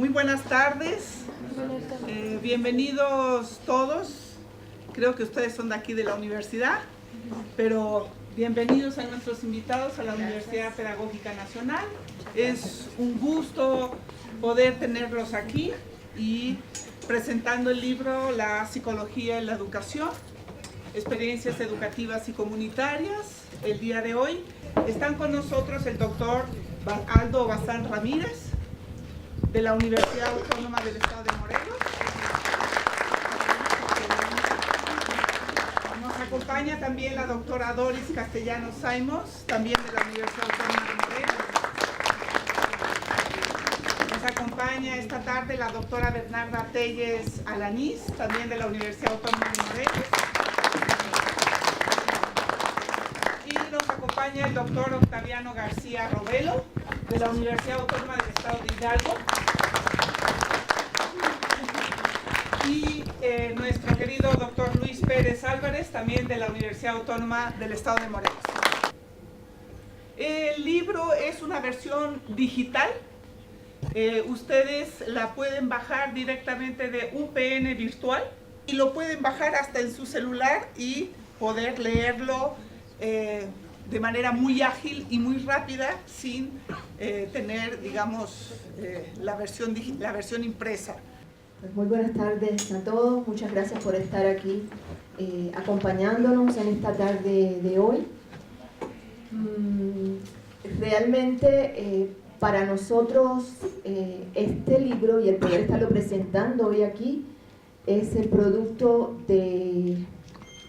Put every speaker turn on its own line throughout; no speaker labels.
Muy buenas tardes. Bienvenidos todos. Creo que ustedes son de aquí de la universidad, pero bienvenidos a nuestros invitados a la Universidad Pedagógica Nacional. Es un gusto poder tenerlos aquí y presentando el libro La psicología en la educación, experiencias educativas y comunitarias. El día de hoy están con nosotros el doctor Aldo Bazán Ramírez, de la Universidad Autónoma del Estado de Morelos. Nos acompaña también la doctora Doris Castellanos Saimos, también de la Universidad Autónoma de Morelos. Nos acompaña esta tarde la doctora Bernarda Telles Alanís, también de la Universidad Autónoma de Morelos. Y nos acompaña el doctor Octaviano García Robelo, de la Universidad Autónoma del Estado de Hidalgo. Y nuestro querido doctor Luis Pérez Álvarez, también de la Universidad Autónoma del Estado de Morelos. El libro es una versión digital. Ustedes la pueden bajar directamente de UPN Virtual y lo pueden bajar hasta en su celular y poder leerlo de manera muy ágil y muy rápida sin tener, digamos, la versión impresa.
Pues muy buenas tardes a todos, muchas gracias por estar aquí acompañándonos en esta tarde de hoy. Realmente para nosotros este libro y el poder estarlo presentando hoy aquí es el producto de,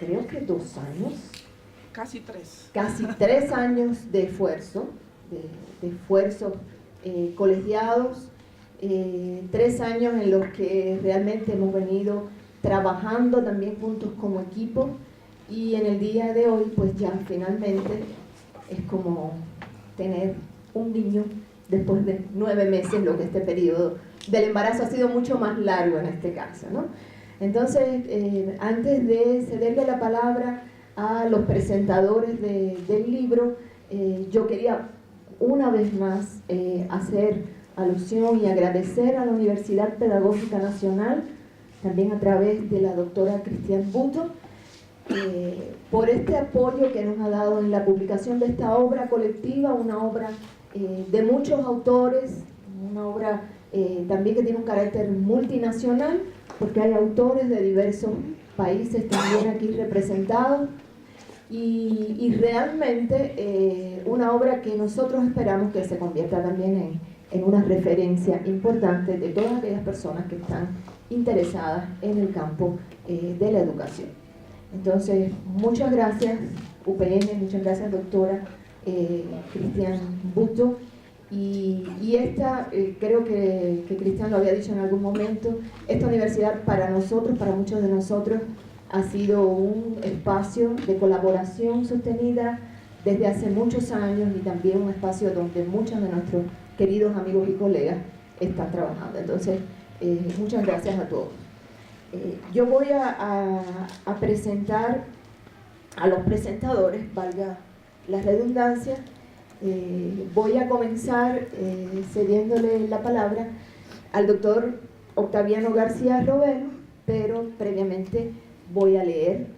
creo que 2 años.
Casi 3.
Casi 3 años de esfuerzo, de esfuerzos colegiados. 3 años en los que realmente hemos venido trabajando también juntos como equipo, y en el día de hoy pues ya finalmente es como tener un niño después de 9 meses, lo que este periodo del embarazo ha sido mucho más largo en este caso, ¿no? Entonces, antes de cederle la palabra a los presentadores del libro, yo quería una vez más hacer alusión y agradecer a la Universidad Pedagógica Nacional, también a través de la doctora Cristian Buto, por este apoyo que nos ha dado en la publicación de esta obra colectiva, una obra de muchos autores, una obra también que tiene un carácter multinacional, porque hay autores de diversos países también aquí representados, y realmente una obra que nosotros esperamos que se convierta también en una referencia importante de todas aquellas personas que están interesadas en el campo de la educación. Entonces, muchas gracias UPN, muchas gracias doctora Cristian Buto, y esta, creo que Cristian lo había dicho en algún momento, esta universidad para nosotros, para muchos de nosotros, ha sido un espacio de colaboración sostenida desde hace muchos años, y también un espacio donde muchos de nuestros queridos amigos y colegas están trabajando. Entonces, muchas gracias a todos. Yo voy a presentar a los presentadores, valga la redundancia. Voy a comenzar cediéndole la palabra al doctor Octaviano García Robelo, pero previamente voy a leer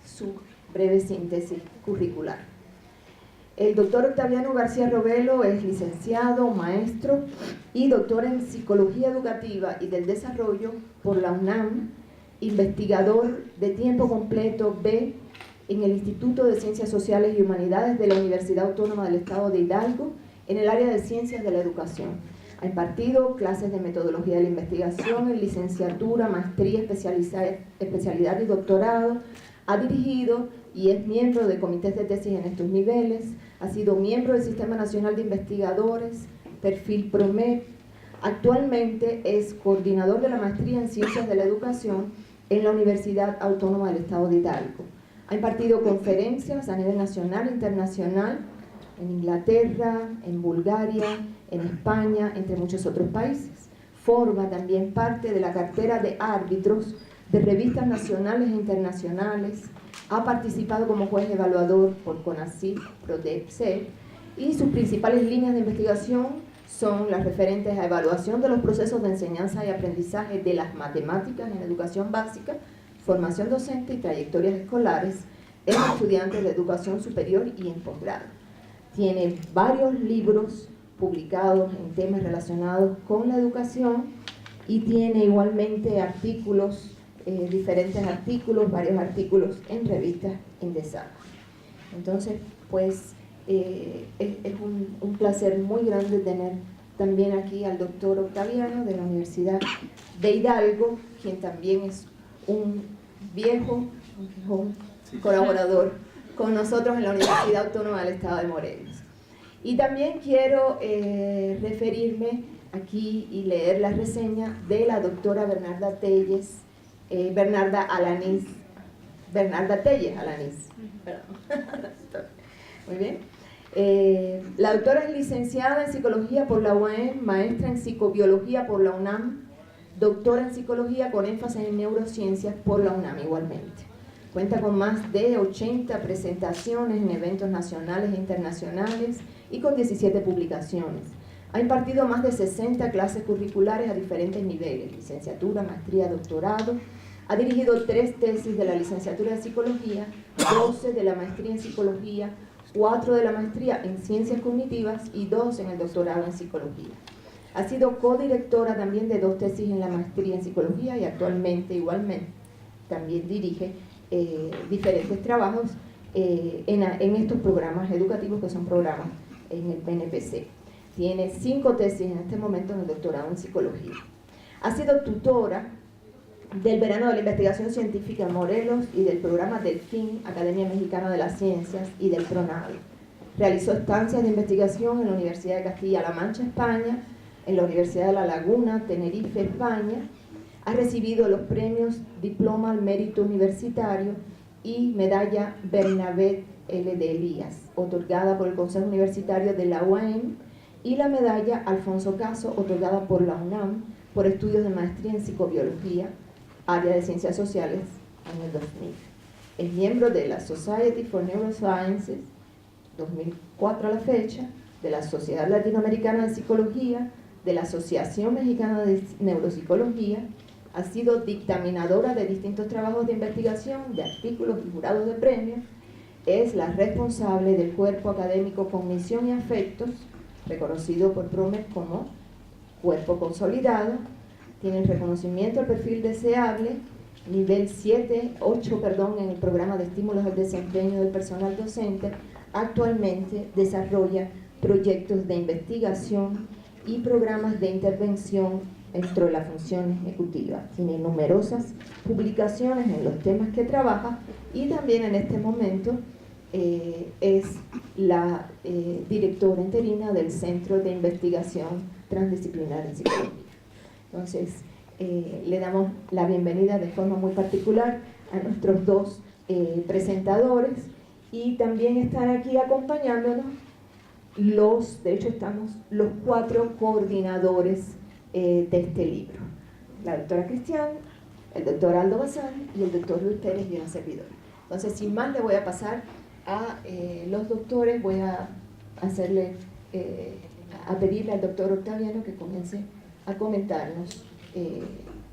su breve síntesis curricular. El doctor Octaviano García Robelo es licenciado, maestro y doctor en Psicología Educativa y del Desarrollo por la UNAM, investigador de tiempo completo B en el Instituto de Ciencias Sociales y Humanidades de la Universidad Autónoma del Estado de Hidalgo en el área de Ciencias de la Educación. Ha impartido clases de metodología de la investigación en licenciatura, maestría, especialidad y doctorado. Ha dirigido y es miembro de comités de tesis en estos niveles. Ha sido miembro del Sistema Nacional de Investigadores, perfil PROMED. Actualmente es coordinador de la maestría en Ciencias de la Educación en la Universidad Autónoma del Estado de Hidalgo. Ha impartido conferencias a nivel nacional e internacional en Inglaterra, en Bulgaria, en España, entre muchos otros países. Forma también parte de la cartera de árbitros de revistas nacionales e internacionales. Ha participado como juez evaluador por CONACYT, PRODEP, y sus principales líneas de investigación son las referentes a evaluación de los procesos de enseñanza y aprendizaje de las matemáticas en educación básica, formación docente y trayectorias escolares en estudiantes de educación superior y en posgrado. Tiene varios libros publicados en temas relacionados con la educación y tiene igualmente artículos, diferentes artículos, varios artículos en revistas en desarrollo. Entonces, pues, es un placer muy grande tener también aquí al doctor Octaviano de la Universidad de Hidalgo, quien también es un viejo colaborador con nosotros en la Universidad Autónoma del Estado de Morelos. Y también quiero referirme aquí y leer la reseña de la doctora Bernarda Telles, Bernarda Telles Alanís. Muy bien. La doctora es licenciada en Psicología por la UAM, maestra en Psicobiología por la UNAM, doctora en Psicología con énfasis en Neurociencias por la UNAM igualmente. Cuenta con más de 80 presentaciones en eventos nacionales e internacionales y con 17 publicaciones. Ha impartido más de 60 clases curriculares a diferentes niveles, licenciatura, maestría, doctorado. Ha dirigido 3 tesis de la licenciatura de Psicología, 12 de la maestría en Psicología, 4 de la maestría en Ciencias Cognitivas y 2 en el doctorado en Psicología. Ha sido codirectora también de 2 tesis en la maestría en Psicología y actualmente igualmente también dirige diferentes trabajos en estos programas educativos que son programas en el PNPC. Tiene 5 tesis en este momento en el doctorado en Psicología. Ha sido tutora del Verano de la Investigación Científica en Morelos y del programa Delfín, Academia Mexicana de las Ciencias, y del PRONAVE. Realizó estancias de investigación en la Universidad de Castilla-La Mancha, España, en la Universidad de La Laguna, Tenerife, España. Ha recibido los premios Diploma al Mérito Universitario y Medalla Bernabé L. de Elías, otorgada por el Consejo Universitario de la UAM, y la Medalla Alfonso Caso, otorgada por la UNAM por estudios de maestría en Psicobiología, área de Ciencias Sociales, en el 2000. Es miembro de la Society for Neurosciences, 2004 a la fecha, de la Sociedad Latinoamericana de Psicología, de la Asociación Mexicana de Neuropsicología. Ha sido dictaminadora de distintos trabajos de investigación, de artículos y jurados de premios. Es la responsable del cuerpo académico Cognición y Afectos, reconocido por PROMED como cuerpo consolidado. Tiene el reconocimiento al perfil deseable, nivel 8 en el programa de estímulos al desempeño del personal docente. Actualmente desarrolla proyectos de investigación y programas de intervención dentro de la función ejecutiva. Tiene numerosas publicaciones en los temas que trabaja y también en este momento es la directora interina del Centro de Investigación Transdisciplinar en Psicología. Entonces, le damos la bienvenida de forma muy particular a nuestros 2 presentadores, y también están aquí acompañándonos de hecho estamos los 4 coordinadores de este libro: la doctora Cristian, el doctor Aldo Bazán y el doctor Luis Pérez y una servidora. Entonces, sin más, le voy a pasar a los doctores. Voy a pedirle al doctor Octaviano que comience a comentarnos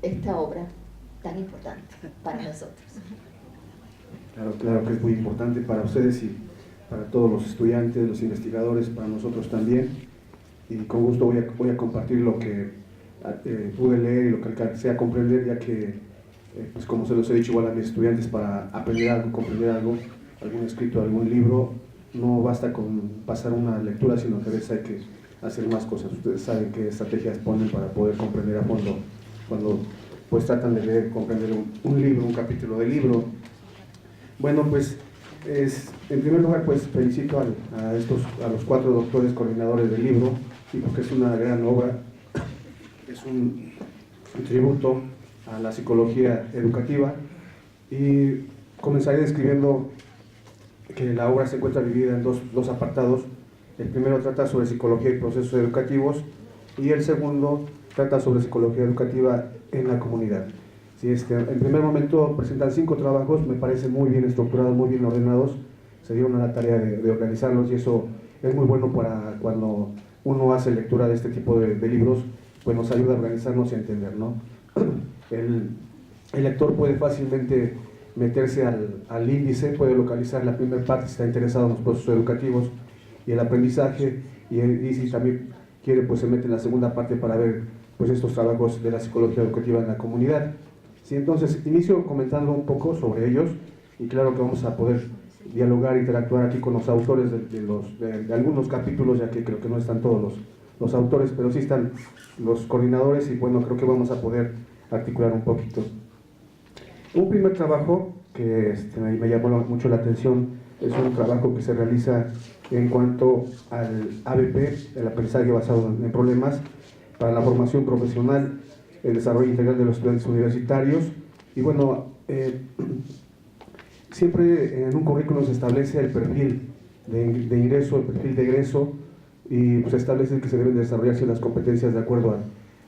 esta obra tan importante para nosotros.
Claro que es muy importante para ustedes y para todos los estudiantes, los investigadores, para nosotros también. Y con gusto voy a compartir lo que pude leer y lo que alcancé a comprender, ya que, pues como se los he dicho igual a mis estudiantes, para aprender algo, comprender algo, algún escrito, algún libro, no basta con pasar una lectura, sino que a veces hay que hacer más cosas. Ustedes saben qué estrategias ponen para poder comprender a fondo cuando pues tratan de leer, comprender un libro, un capítulo del libro. Bueno, pues en primer lugar pues felicito a los 4 doctores coordinadores del libro, y porque es una gran obra, es un tributo a la psicología educativa, y comenzaré describiendo que la obra se encuentra dividida en dos apartados. El primero trata sobre psicología y procesos educativos, y el segundo trata sobre psicología educativa en la comunidad. Sí, en primer momento presentan 5 trabajos, me parecen muy bien estructurados, muy bien ordenados, se dieron a la tarea de organizarlos, y eso es muy bueno para cuando uno hace lectura de este tipo de libros, pues nos ayuda a organizarnos y a entender, ¿no? El lector puede fácilmente meterse al índice, puede localizar la primera parte si está interesado en los procesos educativos y el aprendizaje, y si también quiere, pues se mete en la segunda parte para ver pues estos trabajos de la psicología educativa en la comunidad. Sí, entonces inicio comentando un poco sobre ellos, y claro que vamos a poder dialogar, interactuar aquí con los autores de algunos capítulos, ya que creo que no están todos los autores, pero sí están los coordinadores, y bueno, creo que vamos a poder articular un poquito. Un primer trabajo que me llamó mucho la atención es un trabajo que se realiza en cuanto al ABP, el aprendizaje basado en problemas, para la formación profesional, el desarrollo integral de los estudiantes universitarios. Y bueno, siempre en un currículum se establece el perfil de ingreso, el perfil de egreso, y pues, se establece que se deben desarrollarse las competencias de acuerdo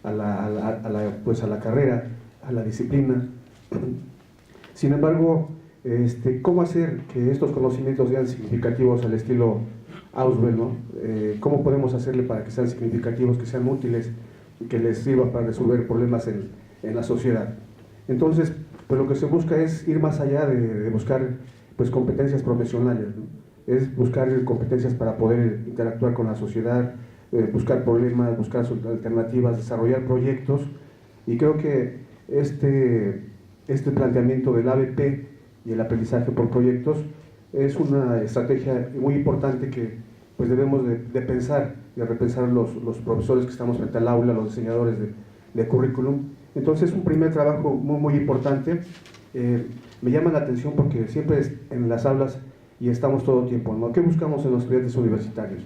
a la carrera, a la disciplina. Sin embargo, ¿cómo hacer que estos conocimientos sean significativos al estilo Ausubel, ¿no? ¿Cómo podemos hacerle para que sean significativos, que sean útiles y que les sirva para resolver problemas en la sociedad? Entonces, pues lo que se busca es ir más allá de buscar pues, competencias profesionales, ¿no? Es buscar competencias para poder interactuar con la sociedad, buscar problemas, buscar alternativas, desarrollar proyectos, y creo que este planteamiento del ABP y el aprendizaje por proyectos es una estrategia muy importante que pues debemos de pensar y de repensar los profesores que estamos frente al aula, los diseñadores de currículum. Entonces, un primer trabajo muy importante. Me llama la atención porque siempre en las aulas y estamos todo el tiempo, ¿no? ¿Qué buscamos en los estudiantes universitarios?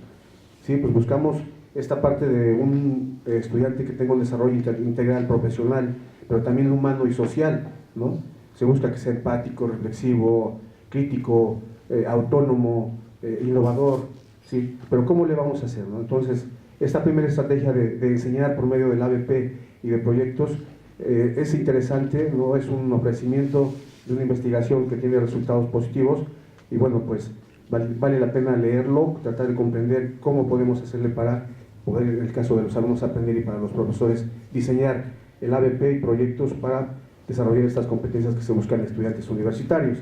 Sí, pues buscamos esta parte de un estudiante que tenga un desarrollo integral profesional, pero también humano y social, ¿no? Se busca que sea empático, reflexivo, crítico, autónomo, innovador, ¿sí? Pero ¿cómo le vamos a hacer, no? Entonces, esta primera estrategia de enseñar por medio del ABP y de proyectos es interesante, ¿no? Es un ofrecimiento de una investigación que tiene resultados positivos, y bueno, pues vale la pena leerlo, tratar de comprender cómo podemos hacerle para poder, en el caso de los alumnos, aprender, y para los profesores diseñar el ABP y proyectos para desarrollar estas competencias que se buscan en estudiantes universitarios.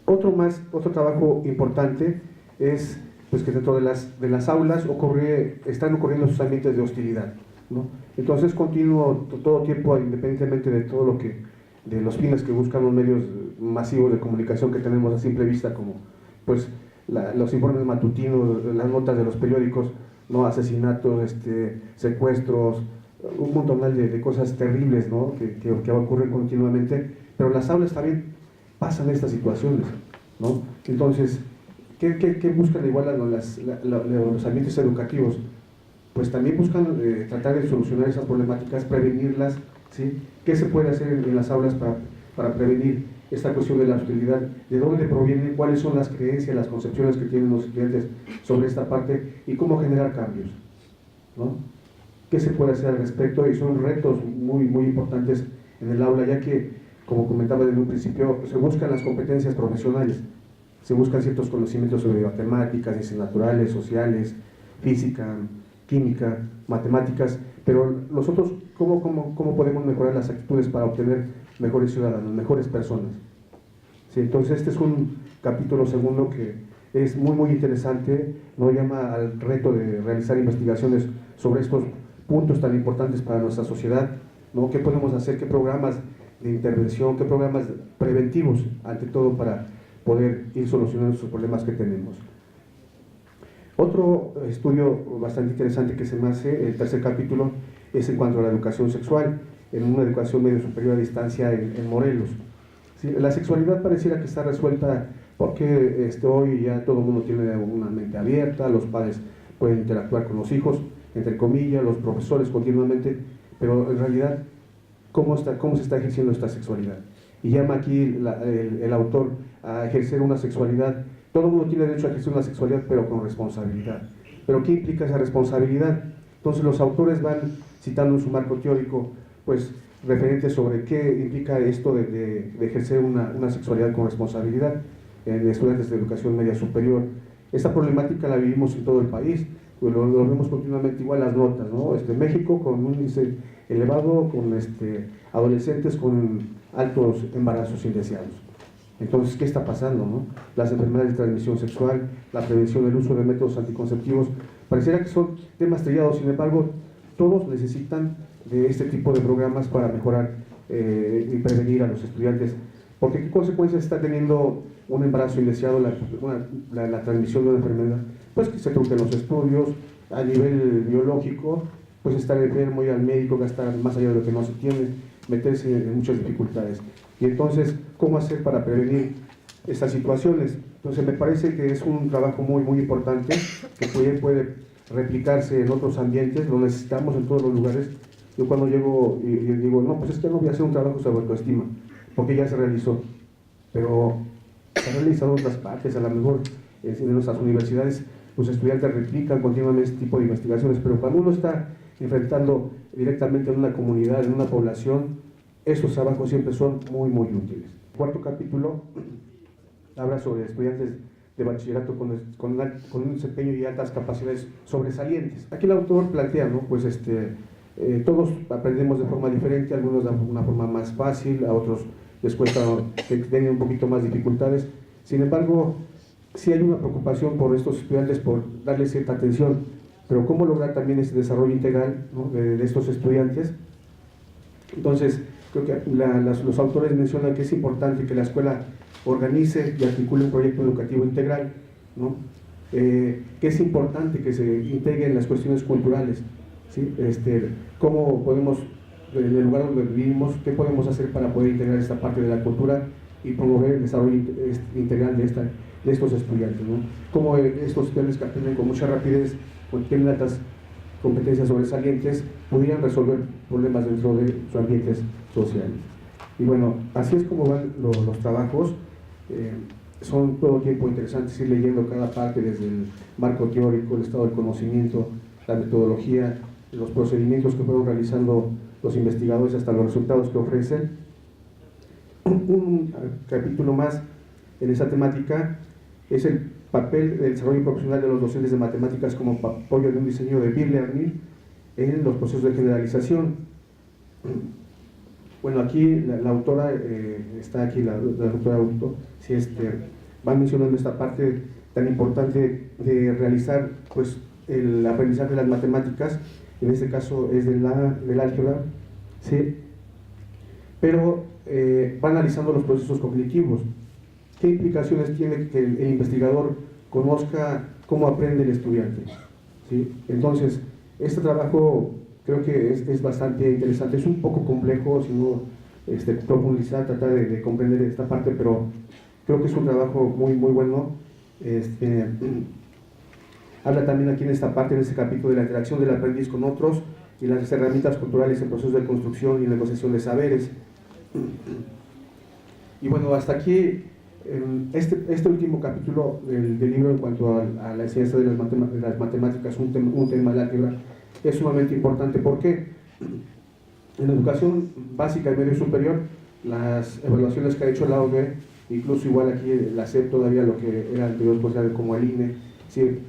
Otro trabajo importante es pues, que dentro de las aulas están ocurriendo esos ambientes de hostilidad, ¿no? Entonces, continuo todo tiempo, independientemente de todo de los fines que buscan los medios masivos de comunicación que tenemos a simple vista, como pues los informes matutinos, las notas de los periódicos, ¿no? Asesinatos, secuestros, un montón de cosas terribles, ¿no? que ocurren continuamente, pero en las aulas también pasan estas situaciones, ¿no? Entonces, ¿qué buscan igual los ambientes educativos? Pues también buscan tratar de solucionar esas problemáticas, prevenirlas, ¿sí? ¿Qué se puede hacer en las aulas para prevenir esta cuestión de la hostilidad? ¿De dónde provienen? ¿Cuáles son las creencias, las concepciones que tienen los estudiantes sobre esta parte? ¿Y cómo generar cambios, ¿no? ¿Qué se puede hacer al respecto? Y son retos muy importantes en el aula, ya que, como comentaba desde un principio, se buscan las competencias profesionales, se buscan ciertos conocimientos sobre matemáticas, ciencias naturales, sociales, física, química, matemáticas, pero nosotros, ¿cómo podemos mejorar las actitudes para obtener mejores ciudadanos, mejores personas? Sí, entonces, este es un capítulo segundo que es muy interesante, nos llama al reto de realizar investigaciones sobre estos puntos tan importantes para nuestra sociedad, ¿no? ¿Qué podemos hacer? ¿Qué programas de intervención? ¿Qué programas preventivos, ante todo, para poder ir solucionando esos problemas que tenemos? Otro estudio bastante interesante que se me hace, el tercer capítulo, es en cuanto a la educación sexual, en una educación medio superior a distancia en Morelos. ¿Sí? La sexualidad pareciera que está resuelta porque hoy ya todo el mundo tiene una mente abierta, los padres pueden interactuar con los hijos, entre comillas, los profesores continuamente, pero en realidad, ¿cómo se está ejerciendo esta sexualidad? Y llama aquí el autor a ejercer una sexualidad. Todo el mundo tiene derecho a ejercer una sexualidad, pero con responsabilidad. ¿Pero qué implica esa responsabilidad? Entonces los autores van citando en su marco teórico, pues, referentes sobre qué implica esto de ejercer una sexualidad con responsabilidad en estudiantes de educación media superior. Esta problemática la vivimos en todo el país, pues lo vemos continuamente igual las notas, ¿no? México con un índice elevado, con adolescentes con altos embarazos indeseados. Entonces, ¿qué está pasando, no? Las enfermedades de transmisión sexual, la prevención del uso de métodos anticonceptivos, pareciera que son temas trillados, sin embargo, todos necesitan de este tipo de programas para mejorar y prevenir a los estudiantes. Porque ¿qué consecuencias está teniendo un embarazo indeseado, la transmisión de una enfermedad? Pues que se trunquen los estudios, a nivel biológico, pues estar enfermo, ir al médico, gastar más allá de lo que no se tiene, meterse en muchas dificultades. Y entonces, ¿cómo hacer para prevenir estas situaciones? Entonces, me parece que es un trabajo muy, muy importante, que puede replicarse en otros ambientes, lo necesitamos en todos los lugares. Yo cuando llego y digo, no, pues es que no voy a hacer un trabajo sobre autoestima, porque ya se realizó, pero se ha realizado en otras partes, a lo mejor en nuestras universidades los estudiantes replican continuamente este tipo de investigaciones, pero cuando uno está enfrentando directamente en una comunidad, en una población, esos trabajos siempre son muy, muy útiles. El cuarto capítulo habla sobre estudiantes de bachillerato con un desempeño y altas capacidades sobresalientes. Aquí el autor plantea, ¿no? Pues todos aprendemos de forma diferente, algunos de una forma más fácil, a otros les cuesta, que tienen un poquito más dificultades. Sin embargo, sí hay una preocupación por estos estudiantes, por darles cierta atención, pero cómo lograr también ese desarrollo integral, ¿no? de estos estudiantes. Entonces, creo que los autores mencionan que es importante que la escuela organice y articule un proyecto educativo integral, ¿no? Que es importante que se integren las cuestiones culturales, ¿sí? Cómo podemos, en el lugar donde vivimos, qué podemos hacer para poder integrar esta parte de la cultura y promover el desarrollo integral de estos estudiantes, ¿no? Cómo estos estudiantes que aprenden con mucha rapidez, porque tienen altas competencias sobresalientes, pudieran resolver problemas dentro de sus ambientes sociales. Y bueno, así es como van los trabajos. Son todo el tiempo interesantes ir leyendo cada parte, desde el marco teórico, el estado del conocimiento, la metodología, los procedimientos que fueron realizando los investigadores hasta los resultados que ofrecen. Un capítulo más en esa temática es el papel del desarrollo profesional de los docentes de matemáticas como apoyo de un diseño de Deep Learning en los procesos de generalización. Bueno, aquí la autora, está aquí la doctora Augusto, sí, va mencionando esta parte tan importante de realizar pues, el aprendizaje de las matemáticas, en este caso es del álgebra, ¿sí? Pero va analizando los procesos cognitivos. ¿Qué implicaciones tiene que el investigador conozca cómo aprende el estudiante? ¿Sí? Entonces, este trabajo creo que es bastante interesante, es un poco complejo, si no profundizar, tratar de comprender esta parte, pero creo que es un trabajo muy, muy bueno. Habla también aquí en esta parte, en este capítulo, de la interacción del aprendiz con otros y las herramientas culturales en procesos de construcción y negociación de saberes. Y bueno, hasta aquí este último capítulo del libro en cuanto a la enseñanza de las matemáticas, un tema de álgebra, es sumamente importante. ¿Por qué? En la educación básica y medio superior, las evaluaciones que ha hecho la OCDE, incluso igual aquí la SEP, todavía lo que era anterior, pues, como el INE, sí,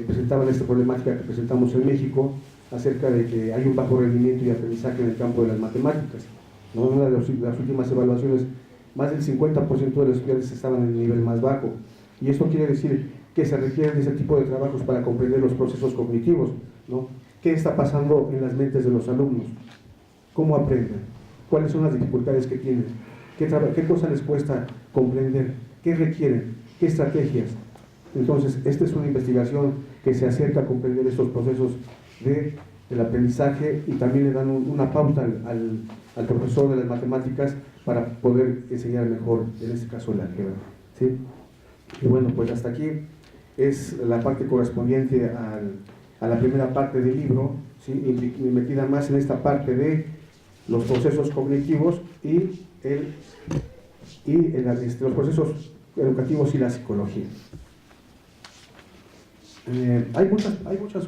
presentaban esta problemática que presentamos en México acerca de que hay un bajo rendimiento y aprendizaje en el campo de las matemáticas, ¿no? En una de las últimas evaluaciones, más del 50% de los estudiantes estaban en el nivel más bajo, y esto quiere decir que se requieren ese tipo de trabajos para comprender los procesos cognitivos, ¿no? ¿Qué está pasando en las mentes de los alumnos? ¿Cómo aprenden? ¿Cuáles son las dificultades que tienen? ¿Qué cosa les cuesta comprender? ¿Qué requieren? ¿Qué estrategias? Entonces, esta es una investigación que se acerca a comprender estos procesos del aprendizaje, y también le dan una pauta al profesor de las matemáticas para poder enseñar mejor, en este caso, el álgebra, ¿sí? Y bueno, pues hasta aquí es la parte correspondiente a la primera parte del libro, ¿sí? Y metida más en esta parte de los procesos cognitivos y los procesos educativos y la psicología. Hay muchas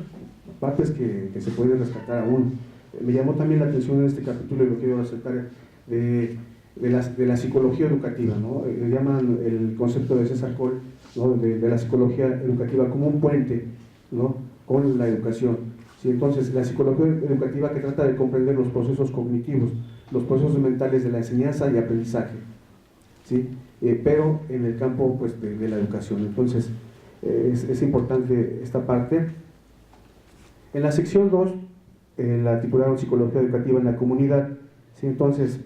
partes que se pueden rescatar aún. Me llamó también la atención en este capítulo, y lo quiero resaltar, de de la psicología educativa, ¿no? Le llaman el concepto de César Coll, ¿no? de la psicología educativa como un puente, ¿no? Con la educación. ¿Sí? Entonces, la psicología educativa que trata de comprender los procesos cognitivos, los procesos mentales de la enseñanza y aprendizaje, ¿sí? Pero en el campo pues, de la educación. Entonces, es importante esta parte. En la sección 2, la titularon Psicología Educativa en la Comunidad. ¿Sí? Entonces,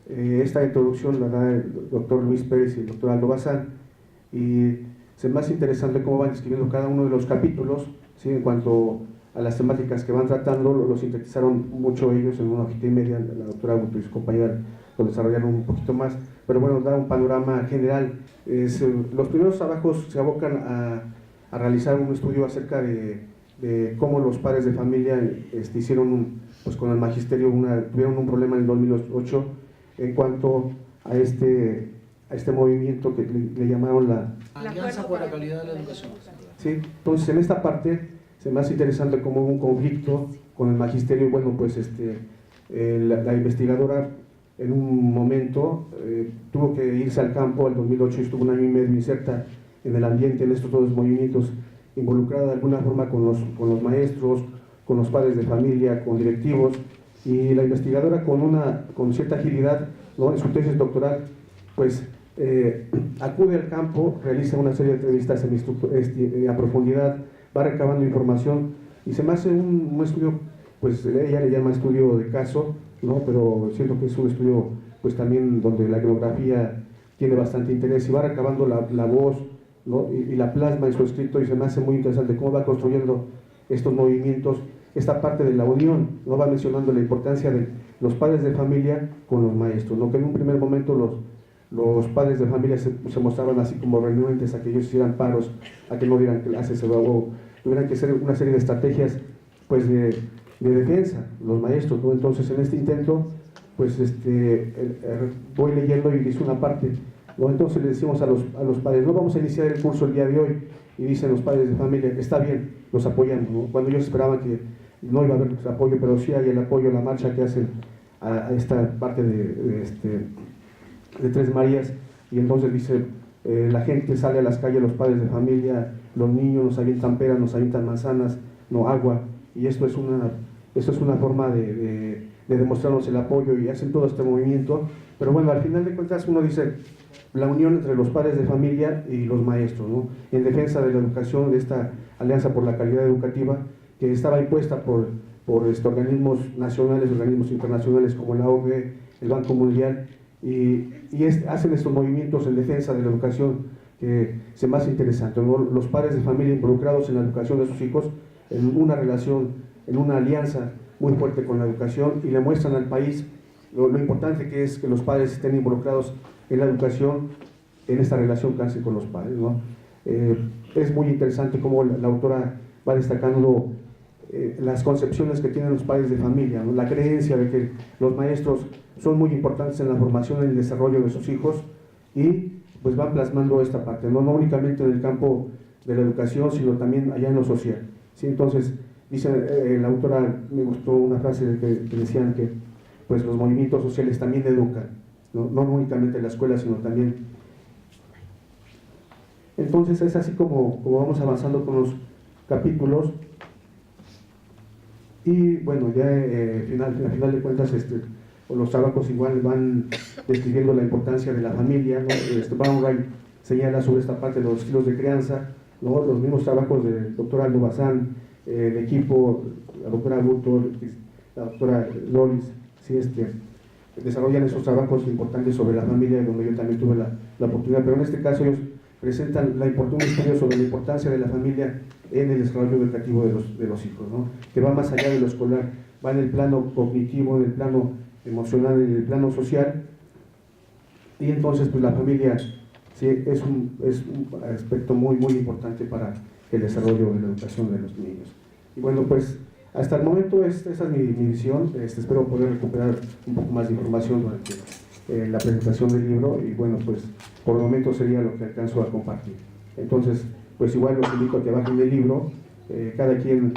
esta introducción la da el doctor Luis Pérez y el doctor Aldo Bazán, y es más interesante cómo van describiendo cada uno de los capítulos, ¿sí? En cuanto a las temáticas que van tratando, lo sintetizaron mucho ellos en una hojita y media, la doctora Augusto y su compañera lo desarrollaron un poquito más, pero bueno, da un panorama general. Los primeros trabajos se abocan a realizar un estudio acerca de cómo los padres de familia hicieron, pues con el magisterio, tuvieron un problema en el 2008 en cuanto a este movimiento que le llamaron la
Alianza por la Calidad de la Educación.
¿Sí? Entonces, en esta parte se me hace interesante cómo hubo un conflicto con el magisterio. Y bueno, pues la investigadora en un momento tuvo que irse al campo. En 2008 estuvo un año y medio inserta en el ambiente, en estos dos movimientos, involucrada de alguna forma con los maestros, con los padres de familia, con directivos, y la investigadora con cierta agilidad, ¿no? En su tesis doctoral, pues acude al campo, realiza una serie de entrevistas a profundidad, va recabando información y se me hace un estudio, pues ella le llama estudio de caso, ¿no? Pero siento que es un estudio pues también donde la etnografía tiene bastante interés y va recabando la voz, ¿no? y la plasma en su escrito, y se me hace muy interesante cómo va construyendo estos movimientos, esta parte de la unión, ¿no? Va mencionando la importancia de los padres de familia con los maestros, ¿no? Que en un primer momento los padres de familia se mostraban así como renuentes a que ellos hicieran paros, a que no dieran clases, o tuvieran que hacer una serie de estrategias pues de defensa, los maestros, ¿no? Entonces en este intento pues voy leyendo y dice una parte, ¿no? Entonces le decimos a los padres, no vamos a iniciar el curso el día de hoy, y dicen los padres de familia que está bien, los apoyamos, ¿no? Cuando ellos esperaban que no iba a haber apoyo, pero sí hay el apoyo, la marcha que hacen a esta parte de Tres Marías, y entonces dice, la gente sale a las calles, los padres de familia, los niños nos avientan peras, nos avientan manzanas, no agua, y esto es una forma de demostrarnos el apoyo, y hacen todo este movimiento. Pero bueno, al final de cuentas uno dice la unión entre los padres de familia y los maestros, ¿no? En defensa de la educación, de esta Alianza por la Calidad Educativa que estaba impuesta por organismos nacionales, organismos internacionales como la OCDE, el Banco Mundial, y hacen estos movimientos en defensa de la educación que se me hace interesante, ¿no? Los padres de familia involucrados en la educación de sus hijos, en una relación, en una alianza muy fuerte con la educación, y le muestran al país lo importante que es que los padres estén involucrados en la educación, en esta relación casi con los padres, ¿no? Es muy interesante cómo la autora va destacando las concepciones que tienen los padres de familia, ¿no? La creencia de que los maestros son muy importantes en la formación y en el desarrollo de sus hijos, y pues van plasmando esta parte, no únicamente en el campo de la educación, sino también allá en lo social, ¿sí? Entonces, dice la autora, me gustó una frase que decían que pues los movimientos sociales también educan, no únicamente en la escuela, sino también. Entonces es así como vamos avanzando con los capítulos, y bueno, ya a final de cuentas los trabajos igual van describiendo la importancia de la familia, ¿no? Baumgarten señala sobre esta parte de los estilos de crianza, ¿no? Los mismos trabajos del doctor Aldo Bazán, el equipo, la doctora Guto, la doctora Loris, ¿sí? Desarrollan esos trabajos importantes sobre la familia, donde yo también tuve la oportunidad, pero en este caso ellos presentan un estudio sobre la importancia de la familia en el desarrollo educativo de los hijos, ¿no? Que va más allá de lo escolar, va en el plano cognitivo, en el plano emocional, en el plano social, y entonces pues la familia, ¿sí? es un aspecto muy importante para el desarrollo de la educación de los niños. Y bueno, pues hasta el momento esa es mi visión. Espero poder recuperar un poco más de información durante la presentación del libro, y bueno, pues por el momento sería lo que alcanzo a compartir. Entonces, pues igual los invito a que bajen el libro Cada quien,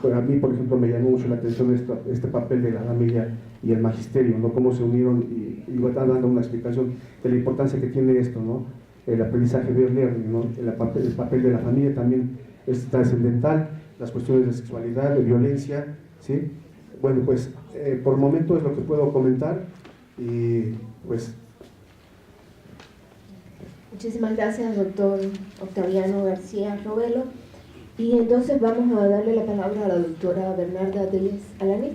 pues a mí por ejemplo me llamó mucho la atención este papel de la familia y el magisterio, ¿no? Cómo se unieron y están dando una explicación de la importancia que tiene esto, ¿no? El aprendizaje peer learning, ¿no? El papel de la familia también es trascendental, las cuestiones de sexualidad, de violencia, ¿sí? Bueno, pues por el momento es lo que puedo comentar y pues...
Muchísimas gracias, doctor Octaviano García Robelo. Y entonces vamos a darle la palabra a la doctora Bernarda Díez Alani.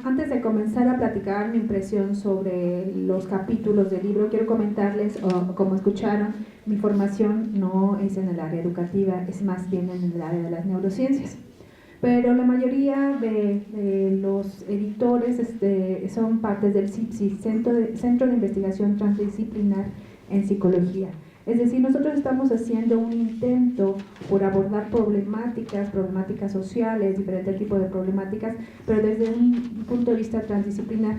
Antes de comenzar a platicar mi impresión sobre los capítulos del libro, quiero comentarles, como escucharon, mi formación no es en el área educativa, es más bien en el área de las neurociencias. Pero la mayoría de los editores son partes del CIPSI, Centro de Investigación Transdisciplinar en Psicología. Es decir, nosotros estamos haciendo un intento por abordar problemáticas sociales, diferentes tipos de problemáticas, pero desde un punto de vista transdisciplinar.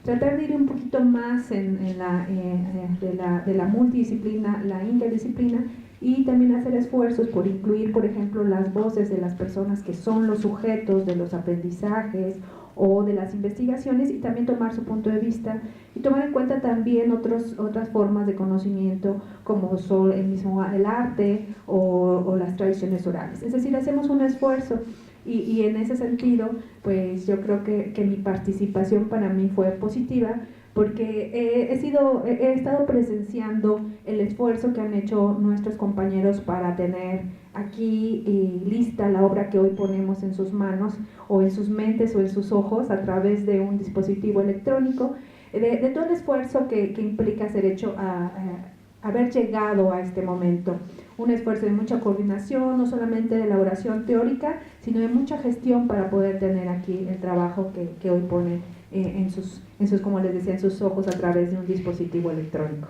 Tratar de ir un poquito más de la multidisciplina, la interdisciplina, y también hacer esfuerzos por incluir, por ejemplo, las voces de las personas que son los sujetos de los aprendizajes o de las investigaciones, y también tomar su punto de vista y tomar en cuenta también otras formas de conocimiento como son el arte o las tradiciones orales. Es decir, hacemos un esfuerzo y en ese sentido, pues yo creo que mi participación para mí fue positiva, porque he estado presenciando el esfuerzo que han hecho nuestros compañeros para tener aquí lista la obra que hoy ponemos en sus manos, o en sus mentes o en sus ojos, a través de un dispositivo electrónico, de todo el esfuerzo que implica ser hecho haber llegado a este momento. Un esfuerzo de mucha coordinación, no solamente de elaboración teórica, sino de mucha gestión para poder tener aquí el trabajo que hoy pone como les decía, en sus ojos a través de un dispositivo electrónico.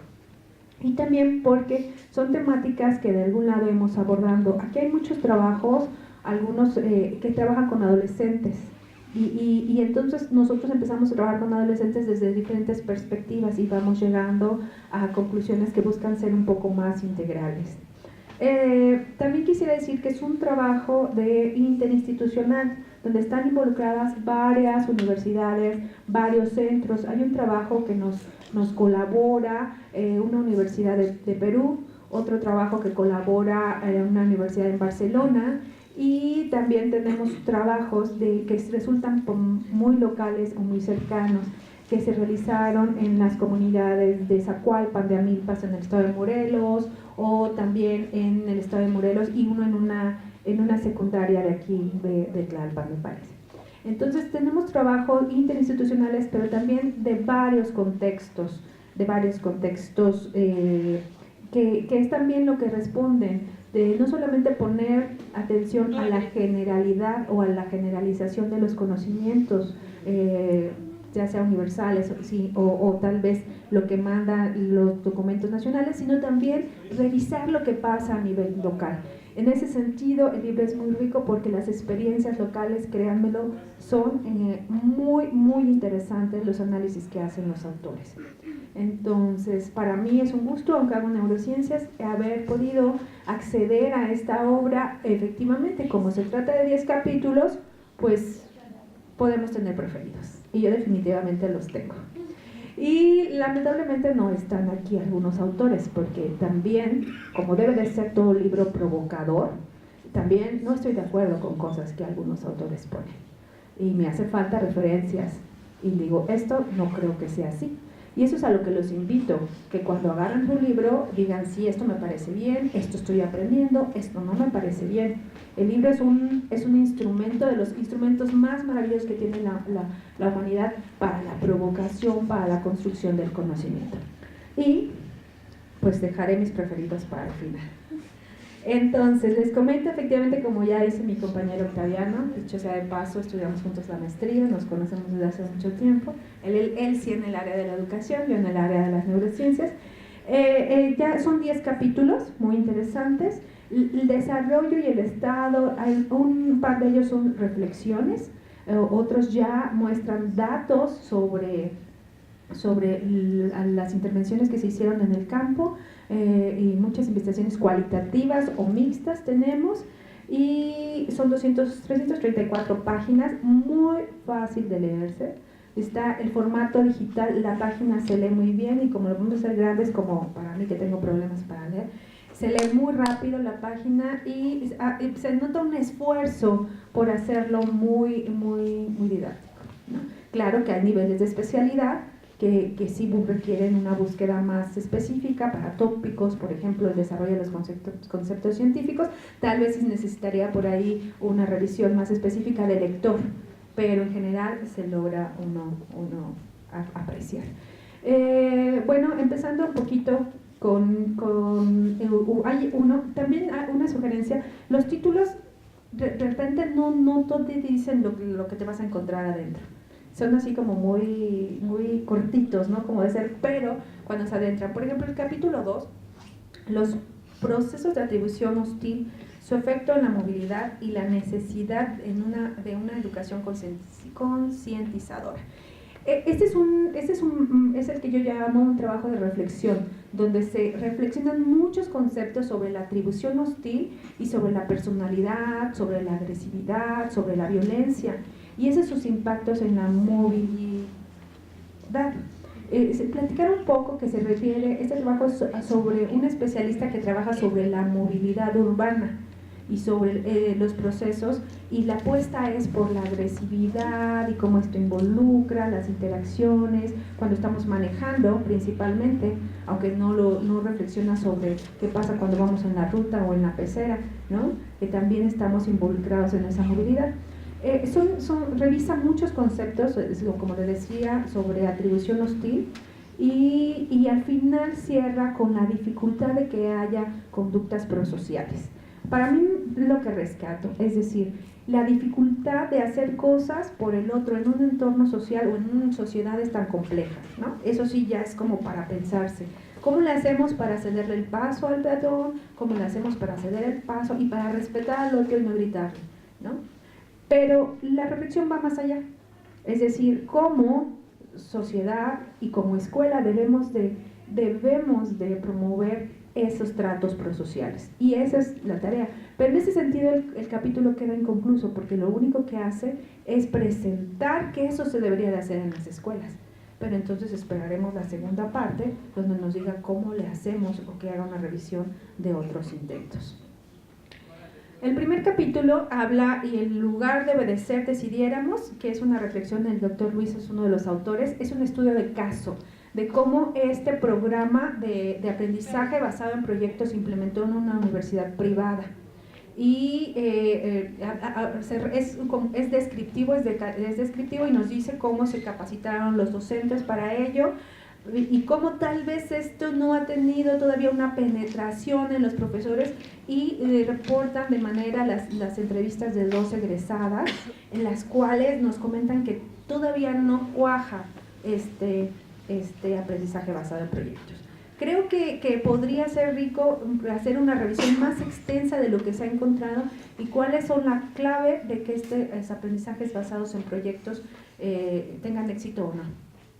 Y también porque son temáticas que de algún lado hemos abordando. Aquí hay muchos trabajos, algunos que trabajan con adolescentes, y entonces nosotros empezamos a trabajar con adolescentes desde diferentes perspectivas y vamos llegando a conclusiones que buscan ser un poco más integrales. También quisiera decir que es un trabajo interinstitucional, donde están involucradas varias universidades, varios centros. Hay un trabajo que nos colabora una universidad de Perú, otro trabajo que colabora una universidad en Barcelona, y también tenemos trabajos que resultan muy locales o muy cercanos, que se realizaron en las comunidades de Zacualpan, de Amilpas, en el estado de Morelos, o también en el estado de Morelos, y uno en una secundaria de aquí, de Tlalpan, me parece. Entonces tenemos trabajos interinstitucionales, pero también de varios contextos, que es también lo que responden, de no solamente poner atención a la generalidad o a la generalización de los conocimientos, ya sea universales o tal vez lo que mandan los documentos nacionales, sino también revisar lo que pasa a nivel local. En ese sentido, el libro es muy rico porque las experiencias locales, créanmelo, son muy, muy interesantes los análisis que hacen los autores. Entonces, para mí es un gusto, aunque hago neurociencias, haber podido acceder a esta obra. Efectivamente, como se trata de 10 capítulos, pues podemos tener preferidos, y yo definitivamente los tengo. Y lamentablemente no están aquí algunos autores, porque también, como debe de ser todo libro provocador, también no estoy de acuerdo con cosas que algunos autores ponen, y me hace falta referencias, y digo, esto no creo que sea así. Y eso es a lo que los invito, que cuando agarran un libro digan, sí, esto me parece bien, esto estoy aprendiendo, esto no me parece bien. El libro es un instrumento, de los instrumentos más maravillosos que tiene la humanidad para la provocación, para la construcción del conocimiento. Y pues dejaré mis preferidos para el final. Entonces, les comento, efectivamente, como ya dice mi compañero Octaviano, dicho sea de paso, estudiamos juntos la maestría, nos conocemos desde hace mucho tiempo, él sí en el área de la educación, yo en el área de las neurociencias. Ya son 10 capítulos muy interesantes. El desarrollo y el estado, hay un par de ellos son reflexiones, otros ya muestran datos sobre las intervenciones que se hicieron en el campo, y muchas investigaciones cualitativas o mixtas tenemos, y son 334 páginas, muy fácil de leerse. Está el formato digital, la página se lee muy bien, y como lo vamos a hacer grandes, como para mí que tengo problemas para leer, se lee muy rápido la página, y se nota un esfuerzo por hacerlo muy didáctico, ¿no? Claro que hay niveles de especialidad que sí requieren una búsqueda más específica para tópicos, por ejemplo, el desarrollo de los conceptos científicos. Tal vez necesitaría por ahí una revisión más específica del lector, pero en general se logra uno apreciar. Bueno, empezando un poquito hay también una sugerencia. Los títulos de repente no te dicen lo que te vas a encontrar adentro. Son así como muy cortitos, ¿no? Como de ser, pero cuando se adentran, por ejemplo, el capítulo 2, los procesos de atribución hostil, su efecto en la movilidad y la necesidad de una educación concientizadora. Este es el que yo llamo un trabajo de reflexión, donde se reflexionan muchos conceptos sobre la atribución hostil y sobre la personalidad, sobre la agresividad, sobre la violencia, y esos sus impactos en la movilidad. Platicar un poco que se refiere este trabajo sobre un especialista que trabaja sobre la movilidad urbana y sobre los procesos, y la apuesta es por la agresividad y cómo esto involucra las interacciones cuando estamos manejando principalmente, aunque no reflexiona sobre qué pasa cuando vamos en la ruta o en la pecera, ¿no? Que también estamos involucrados en esa movilidad. Revisa muchos conceptos, como les decía, sobre atribución hostil, y al final cierra con la dificultad de que haya conductas prosociales. Para mí, lo que rescato, es decir, la dificultad de hacer cosas por el otro en un entorno social o en sociedades tan complejas, ¿no? Eso sí ya es como para pensarse. ¿Cómo le hacemos para cederle el paso al peatón? ¿Cómo le hacemos para ceder el paso y para respetar al otro y no gritarle, ¿no? Pero la reflexión va más allá. Es decir, como sociedad y como escuela debemos de promover esos tratos prosociales, y esa es la tarea. Pero en ese sentido el capítulo queda inconcluso, porque lo único que hace es presentar que eso se debería de hacer en las escuelas, pero entonces esperaremos la segunda parte donde nos diga cómo le hacemos, o que haga una revisión de otros intentos. El primer capítulo habla, y en lugar de obedecer decidiéramos, que es una reflexión del doctor Luis, es uno de los autores, es un estudio de caso, de cómo este programa de aprendizaje basado en proyectos se implementó en una universidad privada. Y es descriptivo y nos dice cómo se capacitaron los docentes para ello, y cómo tal vez esto no ha tenido todavía una penetración en los profesores, y reportan de manera las entrevistas de 2 egresadas, en las cuales nos comentan que todavía no cuaja este aprendizaje basado en proyectos. Creo que podría ser rico hacer una revisión más extensa de lo que se ha encontrado y cuáles son la clave de que estos aprendizajes basados en proyectos tengan éxito o no,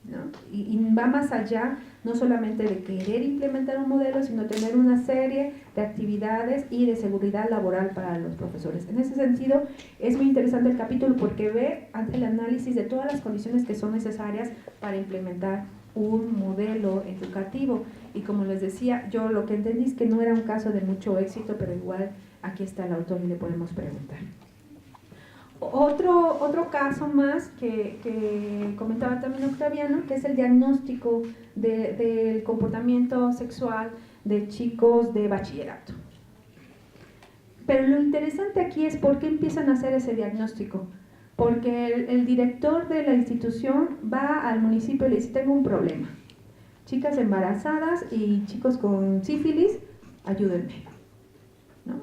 ¿no? Y va más allá, no solamente de querer implementar un modelo, sino tener una serie de actividades y de seguridad laboral para los profesores. En ese sentido, es muy interesante el capítulo, porque ve el análisis de todas las condiciones que son necesarias para implementar un modelo educativo. Y como les decía, yo lo que entendí es que no era un caso de mucho éxito, pero igual aquí está el autor y le podemos preguntar. Otro caso más que comentaba también Octaviano, que es el diagnóstico del comportamiento sexual de chicos de bachillerato. Pero lo interesante aquí es por qué empiezan a hacer ese diagnóstico. Porque el director de la institución va al municipio y le dice: tengo un problema, chicas embarazadas y chicos con sífilis, ayúdenme, ¿no?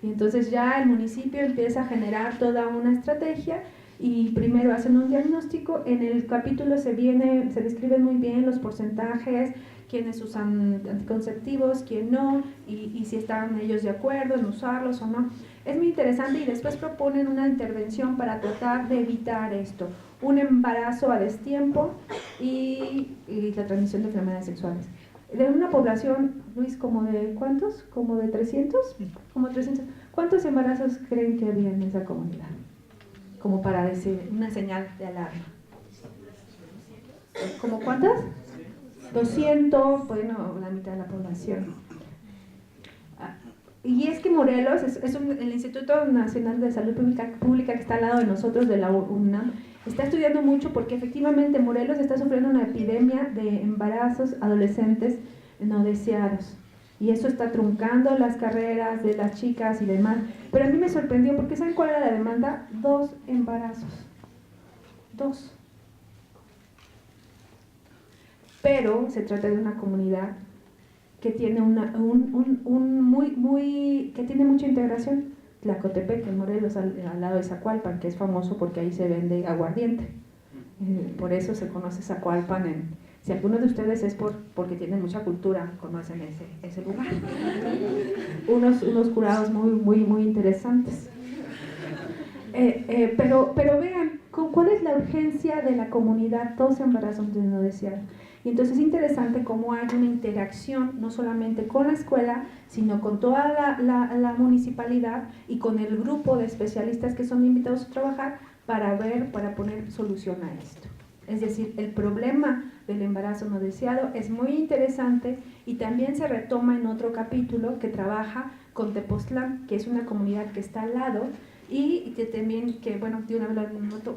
Y entonces ya el municipio empieza a generar toda una estrategia, y primero hacen un diagnóstico. En el capítulo se describen muy bien los porcentajes, quiénes usan anticonceptivos, quién no, y si están ellos de acuerdo en usarlos o no. Es muy interesante, y después proponen una intervención para tratar de evitar esto: un embarazo a destiempo y la transmisión de enfermedades sexuales. De una población, Luis, ¿como de cuántos? ¿Como de 300? Como 300. ¿Cuántos embarazos creen que había en esa comunidad? Como para decir una señal de alarma. ¿Como cuántas? 200, bueno, la mitad de la población. Y es que Morelos el Instituto Nacional de Salud Pública que está al lado de nosotros, de la UNAM, está estudiando mucho porque efectivamente Morelos está sufriendo una epidemia de embarazos adolescentes no deseados. Y eso está truncando las carreras de las chicas y demás. Pero a mí me sorprendió porque ¿saben cuál era la demanda? 2 embarazos. 2. Pero se trata de una comunidad que tiene que tiene mucha integración. Tlacotepec, en Morelos, al lado de Zacualpan, que es famoso porque ahí se vende aguardiente. Por eso se conoce Zacualpan. Si alguno de ustedes es porque tienen mucha cultura, conocen ese lugar. Unos curados muy interesantes. Pero vean, ¿cuál es la urgencia de la comunidad? 2 embarazos no deseados. Y entonces es interesante cómo hay una interacción no solamente con la escuela, sino con toda la municipalidad y con el grupo de especialistas que son invitados a trabajar para poner solución a esto. Es decir, el problema del embarazo no deseado es muy interesante y también se retoma en otro capítulo que trabaja con Tepoztlán, que es una comunidad que está al lado y que también, bueno, de una vez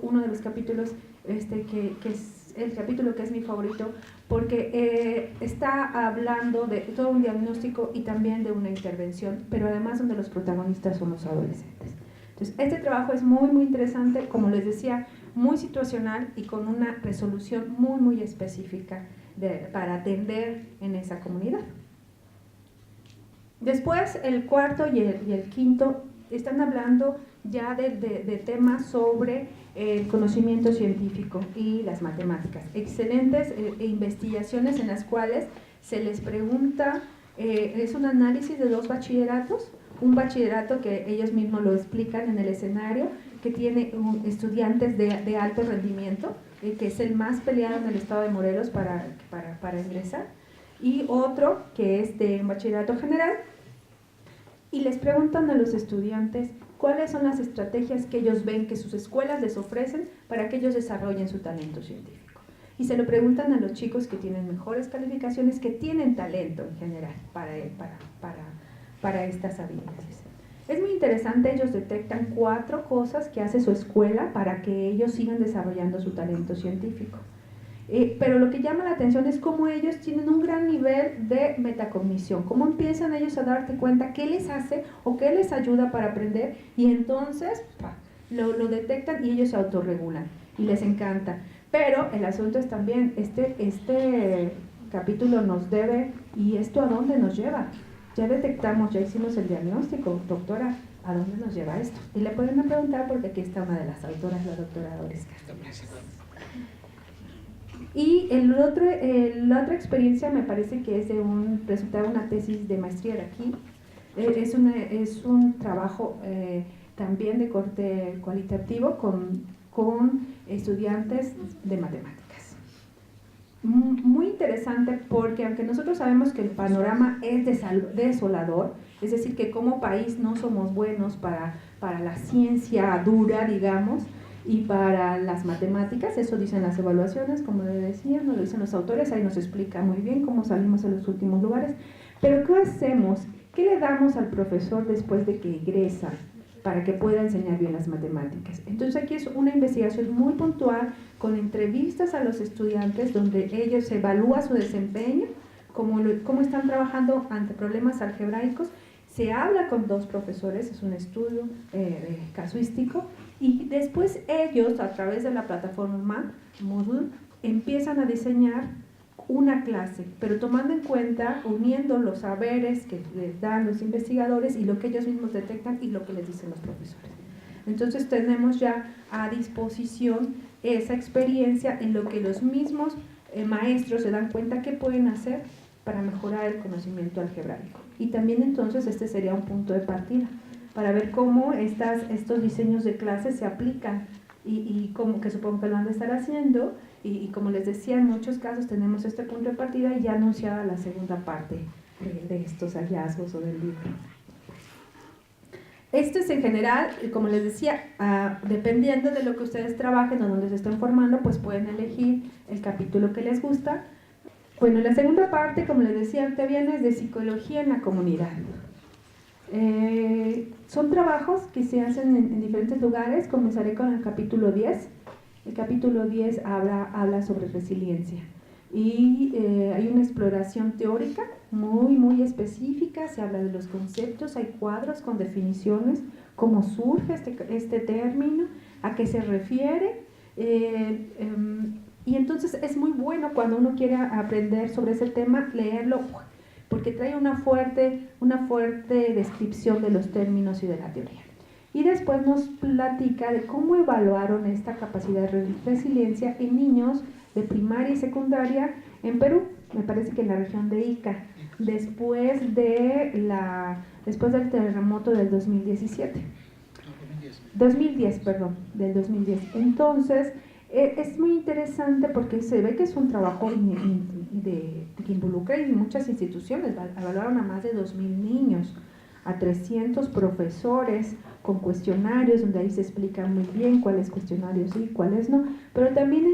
uno de los capítulos que es el capítulo que es mi favorito porque está hablando de todo un diagnóstico y también de una intervención, pero además donde los protagonistas son los adolescentes. Entonces, este trabajo es muy interesante, como les decía, muy situacional y con una resolución muy específica para atender en esa comunidad. Después, el cuarto y el quinto están hablando ya de temas sobre el conocimiento científico y las matemáticas. Excelentes investigaciones en las cuales se les pregunta, es un análisis de 2 bachilleratos, un bachillerato que ellos mismos lo explican en el escenario, que tiene estudiantes de alto rendimiento, que es el más peleado en el estado de Morelos para ingresar, y otro que es de bachillerato general, y les preguntan a los estudiantes cuáles son las estrategias que ellos ven que sus escuelas les ofrecen para que ellos desarrollen su talento científico. Y se lo preguntan a los chicos que tienen mejores calificaciones, que tienen talento en general para estas habilidades. Es muy interesante, ellos detectan 4 cosas que hace su escuela para que ellos sigan desarrollando su talento científico. Pero lo que llama la atención es cómo ellos tienen un gran nivel de metacognición, cómo empiezan ellos a darte cuenta qué les hace o qué les ayuda para aprender y entonces lo detectan y ellos se autorregulan y les encanta. Pero el asunto es también, este capítulo nos debe, ¿y esto a dónde nos lleva? Ya detectamos, ya hicimos el diagnóstico, doctora, ¿a dónde nos lleva esto? Y le pueden preguntar porque aquí está una de las autoras, la doctora Doris Castro. Y la otra experiencia me parece que es de resultado de una tesis de maestría de aquí. Es un trabajo también de corte cualitativo con estudiantes de matemáticas. Muy interesante porque aunque nosotros sabemos que el panorama es desolador, es decir, que como país no somos buenos para la ciencia dura, digamos, y para las matemáticas, eso dicen las evaluaciones, como le decía, nos lo dicen los autores, ahí nos explica muy bien cómo salimos en los últimos lugares. Pero ¿qué hacemos? ¿Qué le damos al profesor después de que egresa para que pueda enseñar bien las matemáticas? Entonces aquí es una investigación muy puntual, con entrevistas a los estudiantes, donde ellos se evalúa su desempeño, cómo están trabajando ante problemas algebraicos. Se habla con 2 profesores, es un estudio casuístico, y después ellos, a través de la plataforma Moodle, empiezan a diseñar una clase, pero tomando en cuenta, uniendo los saberes que les dan los investigadores y lo que ellos mismos detectan y lo que les dicen los profesores. Entonces tenemos ya a disposición esa experiencia en lo que los mismos maestros se dan cuenta que pueden hacer para mejorar el conocimiento algebraico. Y también entonces este sería un punto de partida para ver cómo estos diseños de clases se aplican y como que supongo que lo han de estar haciendo, y como les decía, en muchos casos tenemos este punto de partida y ya anunciada la segunda parte de estos hallazgos o del libro. Esto es en general, como les decía, dependiendo de lo que ustedes trabajen o donde se estén formando, pues pueden elegir el capítulo que les gusta. Bueno, la segunda parte, como les decía, ahorita viene es de psicología en la comunidad. Son trabajos que se hacen en diferentes lugares. Comenzaré con el capítulo 10. El capítulo 10 habla sobre resiliencia. Y hay una exploración teórica muy específica, se habla de los conceptos, hay cuadros con definiciones, cómo surge este término, a qué se refiere, y entonces es muy bueno cuando uno quiere aprender sobre ese tema, leerlo, porque trae una fuerte descripción de los términos y de la teoría. Y después nos platica de cómo evaluaron esta capacidad de resiliencia en niños de primaria y secundaria en Perú, me parece que en la región de Ica, después del terremoto del 2017. 2010. Entonces, es muy interesante porque se ve que es un trabajo que involucra en muchas instituciones. Evaluaron a más de 2,000 niños, a 300 profesores, con cuestionarios donde ahí se explica muy bien cuáles cuestionarios sí, cuáles no, pero también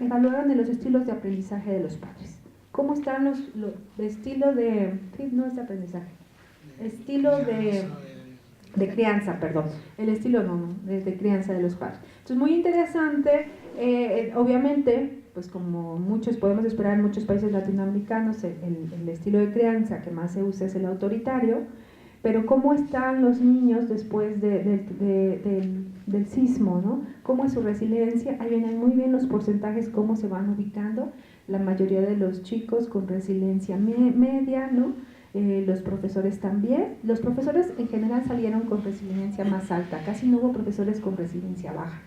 evaluaron de los estilos de aprendizaje de los padres. ¿Cómo están los estilos de, sí, no es de aprendizaje, estilo de crianza, perdón, el estilo de crianza de los padres? Entonces, muy interesante, obviamente, pues como muchos podemos esperar en muchos países latinoamericanos, el estilo de crianza que más se usa es el autoritario, pero cómo están los niños después del sismo, ¿no? Cómo es su resiliencia, ahí vienen muy bien los porcentajes, cómo se van ubicando, la mayoría de los chicos con resiliencia media, ¿no? Los profesores también, los profesores en general salieron con resiliencia más alta, casi no hubo profesores con resiliencia baja.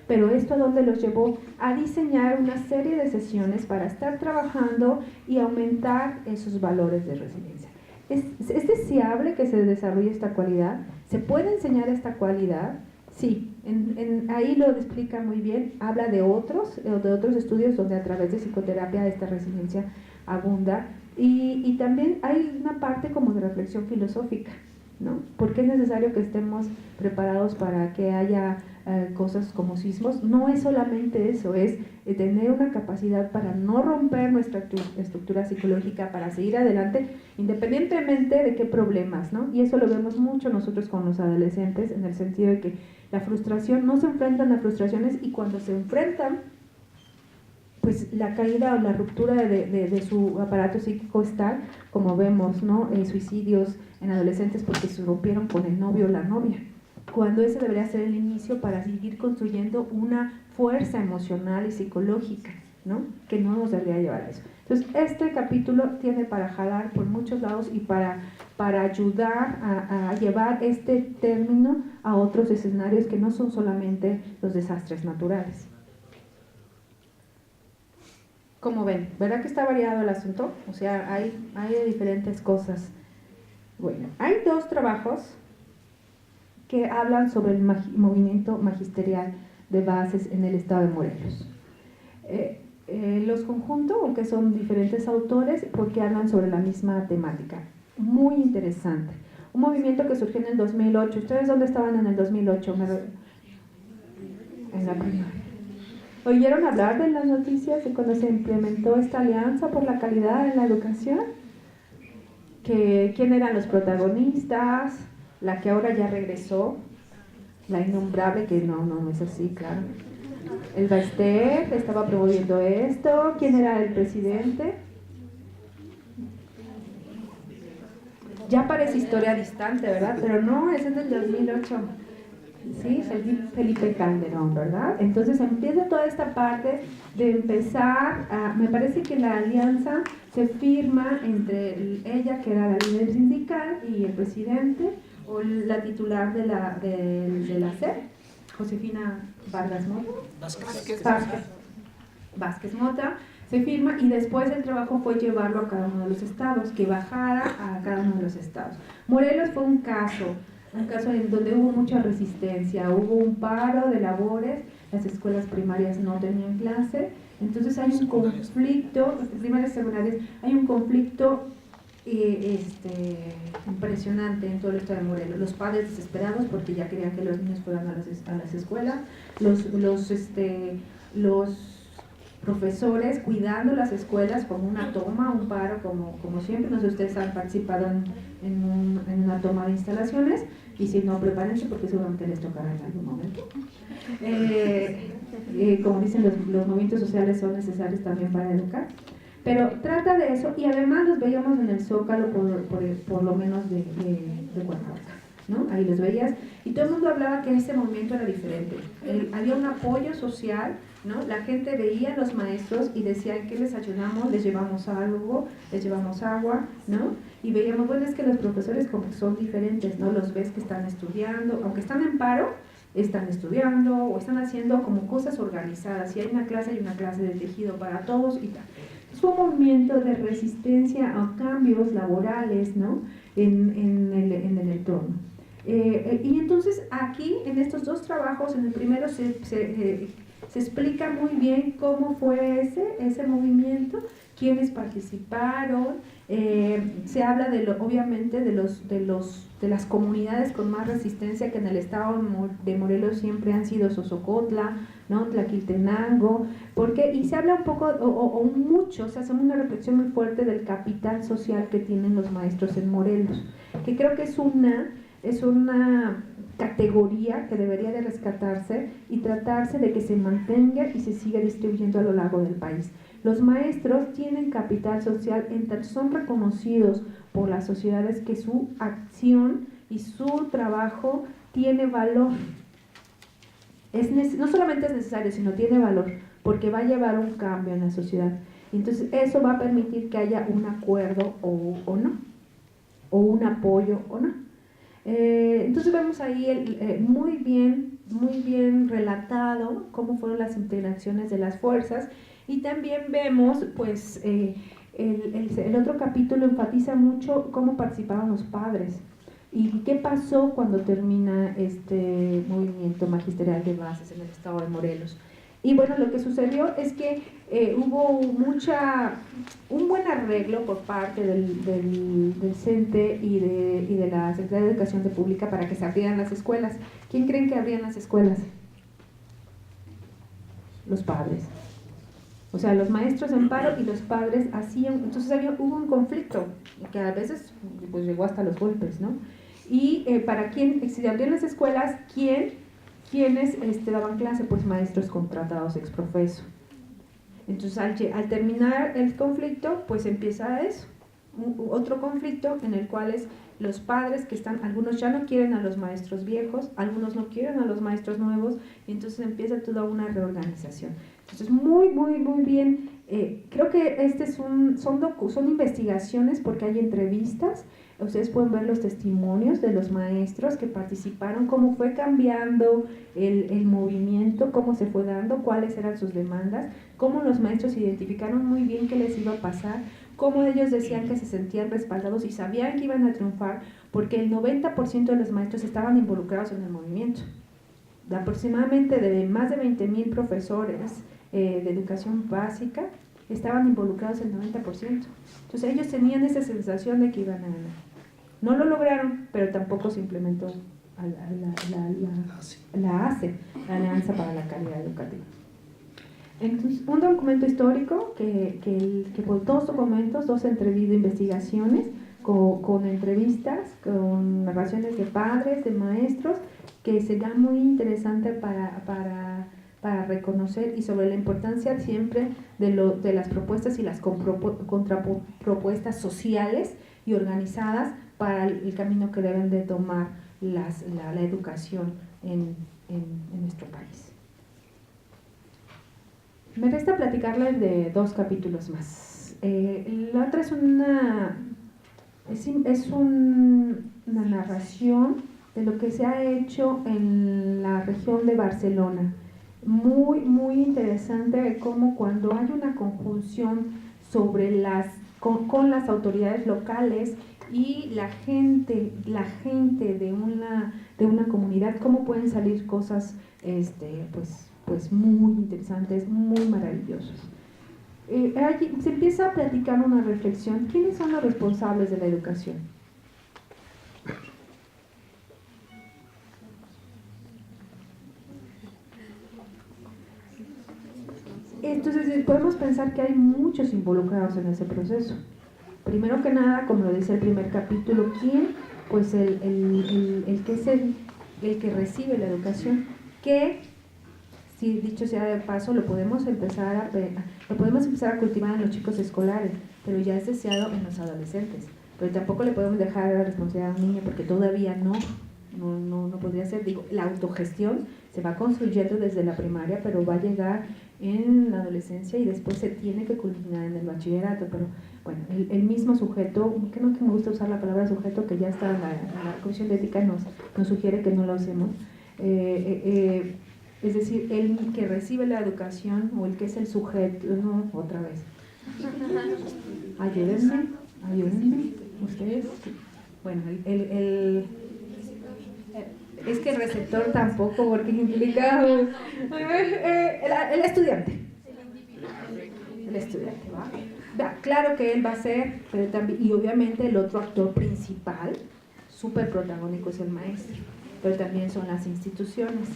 Pero esto a dónde los llevó a diseñar una serie de sesiones para estar trabajando y aumentar esos valores de resiliencia. ¿Es deseable que se desarrolle esta cualidad? ¿Se puede enseñar esta cualidad? Sí, ahí lo explica muy bien, habla de otros estudios donde a través de psicoterapia esta resiliencia abunda, y también hay una parte como de reflexión filosófica, ¿no? ¿Por qué es necesario que estemos preparados para que haya cosas como sismos? No es solamente eso, es tener una capacidad para no romper nuestra estructura psicológica, para seguir adelante independientemente de qué problemas, ¿no? Y eso lo vemos mucho nosotros con los adolescentes, en el sentido de que la frustración, no se enfrentan a frustraciones, y cuando se enfrentan, pues la caída o la ruptura de su aparato psíquico es tal, como vemos, ¿no? Suicidios en adolescentes porque se rompieron con el novio o la novia, cuando ese debería ser el inicio para seguir construyendo una fuerza emocional y psicológica, ¿no? Que no nos debería llevar a eso. Entonces, este capítulo tiene para jalar por muchos lados y para ayudar a llevar este término a otros escenarios que no son solamente los desastres naturales. Como ven, ¿verdad que está variado el asunto? O sea, hay diferentes cosas. Bueno, hay 2 trabajos que hablan sobre el movimiento magisterial de bases en el estado de Morelos. Los conjunto, aunque son diferentes autores, porque hablan sobre la misma temática. Muy interesante. Un movimiento que surgió en el 2008. ¿Ustedes dónde estaban en el 2008? En la primaria. ¿Oyeron hablar de las noticias de cuando se implementó esta alianza por la calidad en la educación? ¿Quién eran los protagonistas? La que ahora ya regresó, la innombrable, que no es así, claro. El Baester estaba promoviendo esto. ¿Quién era el presidente? Ya parece historia distante, ¿verdad? Pero no, es en el 2008. Sí, Felipe Calderón, ¿verdad? Entonces empieza toda esta parte de empezar me parece que la alianza se firma entre ella, que era la líder sindical, y el presidente, o la titular de la SEP, Josefina Vargas Mota. Vázquez Mota, se firma, y después el trabajo fue llevarlo a cada uno de los estados, que bajara a cada uno de los estados. Morelos fue un caso. un caso en donde hubo mucha resistencia, hubo un paro de labores, las escuelas primarias no tenían clase, entonces hay un conflicto, primarias y secundarias, hay un conflicto impresionante en todo el estado de Morelos. Los padres desesperados porque ya querían que los niños fueran a las escuelas, los profesores cuidando las escuelas como una toma, un paro, como siempre. No sé, ustedes han participado en una toma de instalaciones, y si no, prepárense porque seguramente les tocará en algún momento. Como dicen, los movimientos sociales son necesarios también para educar. Pero trata de eso, y además los veíamos en el Zócalo por lo menos de Cuernavaca, ¿no? Ahí los veías, y todo el mundo hablaba que ese movimiento era diferente. Había un apoyo social, ¿no? La gente veía a los maestros y decían que les ayudamos, les llevamos algo, les llevamos agua, ¿no? Y veíamos, bueno, es que los profesores como que son diferentes, ¿no? Los ves que están estudiando, aunque están en paro, están estudiando o están haciendo como cosas organizadas. Si hay una clase de tejido para todos y tal. Fue un movimiento de resistencia a cambios laborales, ¿no? en el entorno. Y entonces aquí, en estos dos trabajos, en el primero se explica muy bien cómo fue ese movimiento, quiénes participaron, se habla obviamente de las comunidades con más resistencia, que en el estado de Morelos siempre han sido Sosocotla, ¿no? Tlaquiltenango, y se habla un poco o mucho, se hace una reflexión muy fuerte del capital social que tienen los maestros en Morelos, que creo que es una categoría que debería de rescatarse y tratarse de que se mantenga y se siga distribuyendo a lo largo del país. Los maestros tienen capital social, son reconocidos por las sociedades, que su acción y su trabajo tiene valor. No solamente es necesario, sino tiene valor, porque va a llevar un cambio en la sociedad. Entonces eso va a permitir que haya un acuerdo o no, o un apoyo o no. Entonces vemos ahí muy bien relatado cómo fueron las interacciones de las fuerzas, y también vemos, pues, el otro capítulo enfatiza mucho cómo participaban los padres y qué pasó cuando termina este movimiento magisterial de bases en el estado de Morelos. Y bueno, lo que sucedió es que hubo un buen arreglo por parte del CENTE y de la Secretaría de Educación Pública para que se abrieran las escuelas. ¿Quién creen que abrían las escuelas? Los padres. O sea, los maestros en paro y los padres hacían. Entonces hubo un conflicto que a veces pues llegó hasta los golpes, ¿no? Y si se abrían las escuelas, ¿quiénes daban clase? Pues maestros contratados ex profeso. Entonces al terminar el conflicto, pues empieza eso, otro conflicto en el cual los padres algunos ya no quieren a los maestros viejos, algunos no quieren a los maestros nuevos, y entonces empieza toda una reorganización. Entonces muy bien, creo que son investigaciones, porque hay entrevistas. Ustedes pueden ver los testimonios de los maestros que participaron, cómo fue cambiando el movimiento, cómo se fue dando, cuáles eran sus demandas, cómo los maestros identificaron muy bien qué les iba a pasar, cómo ellos decían que se sentían respaldados y sabían que iban a triunfar, porque el 90% de los maestros estaban involucrados en el movimiento. Aproximadamente de más de 20,000 profesores de educación básica estaban involucrados el 90%. Entonces ellos tenían esa sensación de que iban a ganar. No lo lograron, pero tampoco se implementó la ACE, la Alianza para la Calidad Educativa. Entonces, un documento histórico que por dos documentos, dos investigaciones con entrevistas, con narraciones de padres, de maestros, que será muy interesante para reconocer, y sobre la importancia siempre de las propuestas y las contrapropuestas sociales y organizadas para el camino que deben de tomar la educación en nuestro país. Me resta platicarles de dos capítulos más. La otra es una narración de lo que se ha hecho en la región de Barcelona. Muy interesante cómo cuando hay una conjunción con las autoridades locales y la gente de una comunidad, cómo pueden salir cosas pues muy interesantes, muy maravillosas. Se empieza a platicar una reflexión. ¿Quiénes son los responsables de la educación? Entonces podemos pensar que hay muchos involucrados en ese proceso. Primero que nada, como lo dice el primer capítulo, ¿quién? Pues el que es el que recibe la educación, que, si dicho sea de paso, lo podemos empezar a cultivar en los chicos escolares, pero ya es deseado en los adolescentes. Pero tampoco le podemos dejar la responsabilidad a un niño porque todavía no podría ser. Digo, la autogestión se va construyendo desde la primaria, pero va a llegar en la adolescencia y después se tiene que culminar en el bachillerato. Pero bueno, el mismo sujeto, creo que me gusta usar la palabra sujeto, que ya está en la Comisión de Ética, nos sugiere que no lo usemos. Es decir, el que recibe la educación o el que es el sujeto, no, otra vez. Ayúdenme, ustedes. Bueno, es que el receptor tampoco, porque implica el estudiante. El estudiante, ¿va? Claro que él va a ser, pero también, y obviamente el otro actor principal, súper protagónico, es el maestro, pero también son las instituciones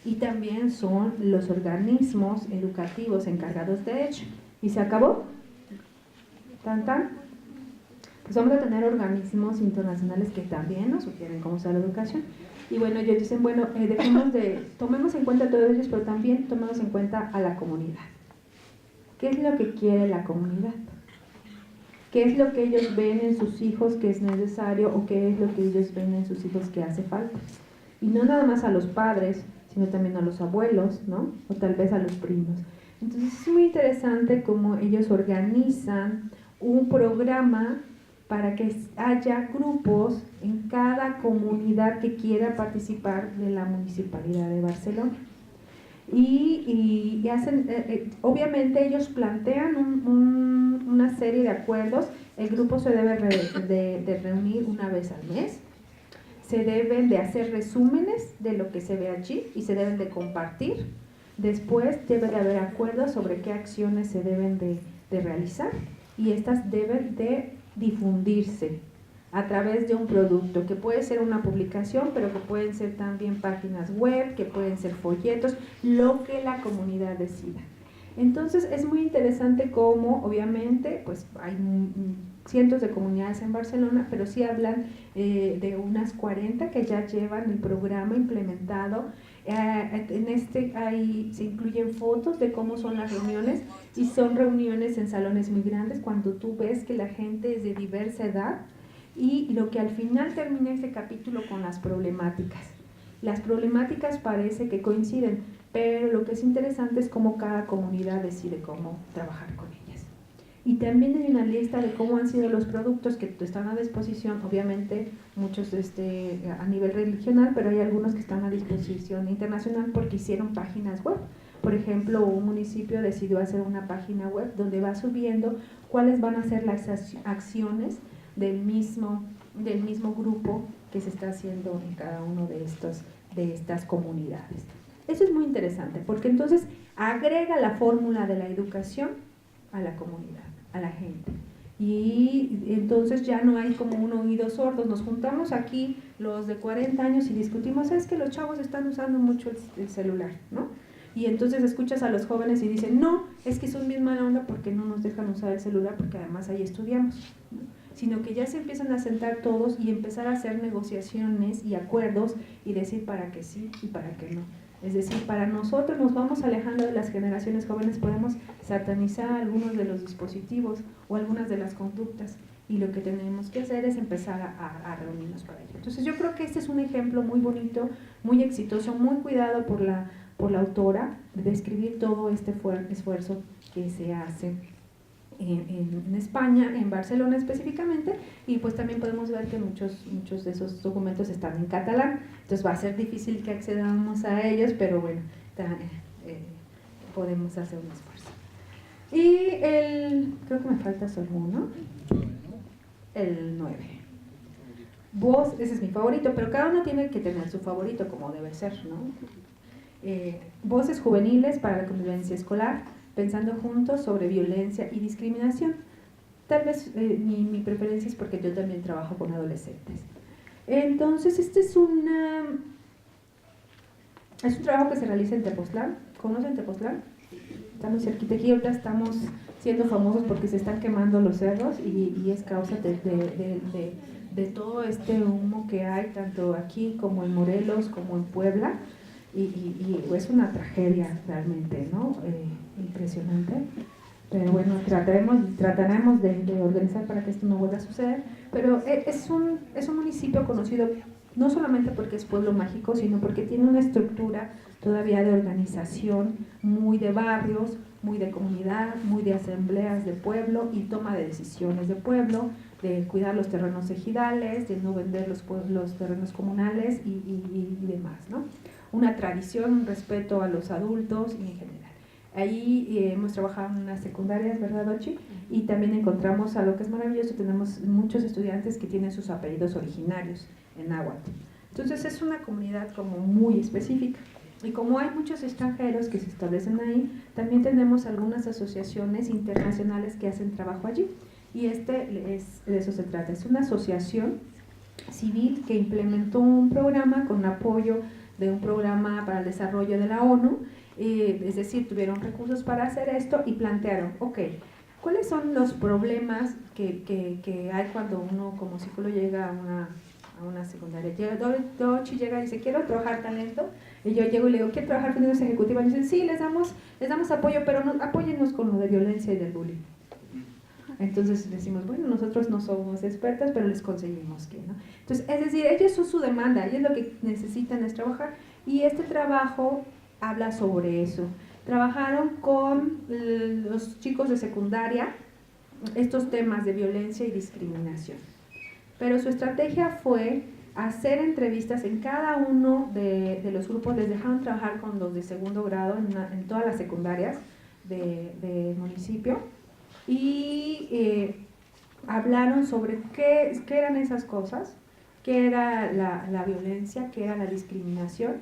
y también son los organismos educativos encargados de ello. ¿Y se acabó? ¿Tan? Pues vamos a tener organismos internacionales que también nos sugieren cómo sea la educación. Y bueno, ellos dicen, bueno, tomemos en cuenta a todos ellos, pero también tomemos en cuenta a la comunidad. ¿Qué es lo que quiere la comunidad? ¿Qué es lo que ellos ven en sus hijos que es necesario o qué es lo que ellos ven en sus hijos que hace falta? Y no nada más a los padres, sino también a los abuelos, ¿no? O tal vez a los primos. Entonces es muy interesante cómo ellos organizan un programa para que haya grupos en cada comunidad que quiera participar de la Municipalidad de Barcelona. Y hacen, obviamente ellos plantean una serie de acuerdos. El grupo se debe de reunir una vez al mes, se deben de hacer resúmenes de lo que se ve allí y se deben de compartir. Después debe de haber acuerdos sobre qué acciones se deben de realizar y estas deben de difundirse a través de un producto, que puede ser una publicación, pero que pueden ser también páginas web, que pueden ser folletos, lo que la comunidad decida. Entonces es muy interesante cómo, obviamente, pues hay cientos de comunidades en Barcelona, pero sí hablan de unas 40 que ya llevan el programa implementado. Se incluyen fotos de cómo son las reuniones y son reuniones en salones muy grandes cuando tú ves que la gente es de diversa edad y lo que al final termina este capítulo con las problemáticas. Las problemáticas parece que coinciden, pero lo que es interesante es cómo cada comunidad decide cómo trabajar con ellas. Y también hay una lista de cómo han sido los productos que están a disposición, obviamente muchos a nivel regional, pero hay algunos que están a disposición internacional porque hicieron páginas web. Por ejemplo, un municipio decidió hacer una página web donde va subiendo cuáles van a ser las acciones del mismo grupo que se está haciendo en cada uno de estas comunidades. Eso es muy interesante porque entonces agrega la fórmula de la educación a la comunidad, a la gente. Y entonces ya no hay como un oído sordo. Nos juntamos aquí los de 40 años y discutimos, es que los chavos están usando mucho el celular, ¿no? Y entonces escuchas a los jóvenes y dicen, no, es que son bien mala onda porque no nos dejan usar el celular porque además ahí estudiamos, ¿no? Sino que ya se empiezan a sentar todos y empezar a hacer negociaciones y acuerdos y decir para qué sí y para qué no. Es decir, para nosotros nos vamos alejando de las generaciones jóvenes, podemos satanizar algunos de los dispositivos o algunas de las conductas y lo que tenemos que hacer es empezar a reunirnos para ello. Entonces yo creo que este es un ejemplo muy bonito, muy exitoso, muy cuidado por la autora de describir todo este esfuerzo que se hace en España, en Barcelona específicamente, y pues también podemos ver que muchos de esos documentos están en catalán, entonces va a ser difícil que accedamos a ellos, pero bueno, podemos hacer un esfuerzo. Y creo que me falta solo uno, el 9. Voz, ese es mi favorito, pero cada uno tiene que tener su favorito como debe ser, ¿no? Voces juveniles para la convivencia escolar, pensando juntos sobre violencia y discriminación. Tal vez mi preferencia es porque yo también trabajo con adolescentes. Entonces, este es un trabajo que se realiza en Tepoztlán. ¿Conocen Tepoztlán? Estamos cerquita aquí, ahorita estamos siendo famosos porque se están quemando los cerros y es causa de todo este humo que hay, tanto aquí como en Morelos, como en Puebla, y es una tragedia realmente, ¿no? Impresionante. Pero bueno, trataremos de organizar para que esto no vuelva a suceder. Pero es un municipio conocido no solamente porque es pueblo mágico, sino porque tiene una estructura todavía de organización muy de barrios, muy de comunidad, muy de asambleas de pueblo y toma de decisiones de pueblo, de cuidar los terrenos ejidales, de no vender los terrenos comunales y demás, ¿no? Una tradición, un respeto a los adultos y en general. Ahí hemos trabajado en unas secundarias, ¿verdad, Ochi? Y también encontramos algo que es maravilloso, tenemos muchos estudiantes que tienen sus apellidos originarios en náhuatl. Entonces es una comunidad como muy específica. Y como hay muchos extranjeros que se establecen ahí, también tenemos algunas asociaciones internacionales que hacen trabajo allí. Y de eso se trata, es una asociación civil que implementó un programa con apoyo de un programa para el desarrollo de la ONU, es decir, tuvieron recursos para hacer esto y plantearon, ok, ¿cuáles son los problemas que hay cuando uno como psicólogo llega a una secundaria? Dochi llega y dice, quiero trabajar talento, y yo llego y le digo, ¿quiero trabajar funciones ejecutivas? Y dicen, sí, les damos apoyo, pero apóyennos con lo de violencia y del bullying. Entonces decimos, bueno, nosotros no somos expertas, pero les conseguimos que, ¿no? Entonces, es decir, ellos son su demanda, ellos lo que necesitan es trabajar, y este trabajo habla sobre eso. Trabajaron con los chicos de secundaria estos temas de violencia y discriminación, pero su estrategia fue hacer entrevistas en cada uno de los grupos. Les dejaron trabajar con los de segundo grado en todas las secundarias del municipio y hablaron sobre qué eran esas cosas, qué era la violencia, qué era la discriminación,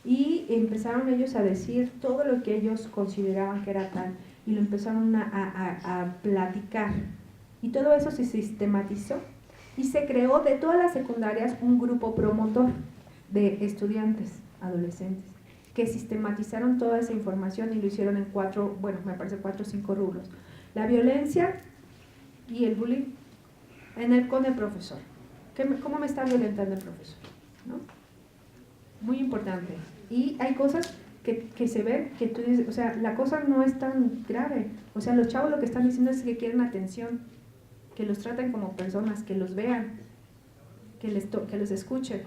y empezaron ellos a decir todo lo que ellos consideraban que era tal, y lo empezaron a platicar, y todo eso se sistematizó y se creó de todas las secundarias un grupo promotor de estudiantes, adolescentes, que sistematizaron toda esa información y lo hicieron en 4 o 5 rubros. La violencia y el bullying con el profesor. ¿Cómo me está violentando el profesor? ¿No? Muy importante. Y hay cosas que se ven, que tú dices, o sea, la cosa no es tan grave. O sea, los chavos lo que están diciendo es que quieren atención, que los traten como personas, que los vean, que los escuchen.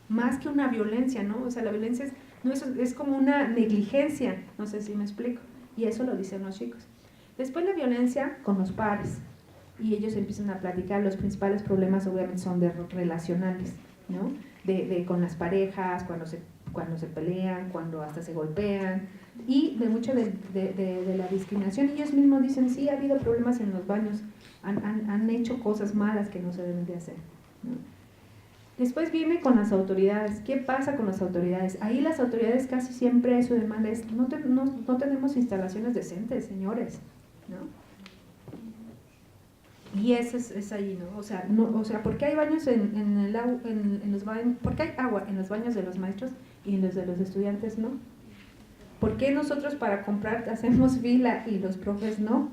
Más que una violencia, ¿no? O sea, la violencia es como una negligencia, no sé si me explico. Y eso lo dicen los chicos. Después la violencia con los pares, y ellos empiezan a platicar. Los principales problemas obviamente son relacionales, ¿no? Con las parejas, cuando se pelean, cuando hasta se golpean, y de mucho de la discriminación. Ellos mismos dicen, sí, ha habido problemas en los baños, han hecho cosas malas que no se deben de hacer, ¿no? Después viene con las autoridades. ¿Qué pasa con las autoridades? Ahí las autoridades casi siempre su demanda es, no tenemos instalaciones decentes, señores, ¿no? Y eso es ahí, ¿no? O sea, ¿por qué hay baños ¿por qué hay agua en los baños de los maestros y en los de los estudiantes no? ¿Por qué nosotros para comprar hacemos fila y los profes no?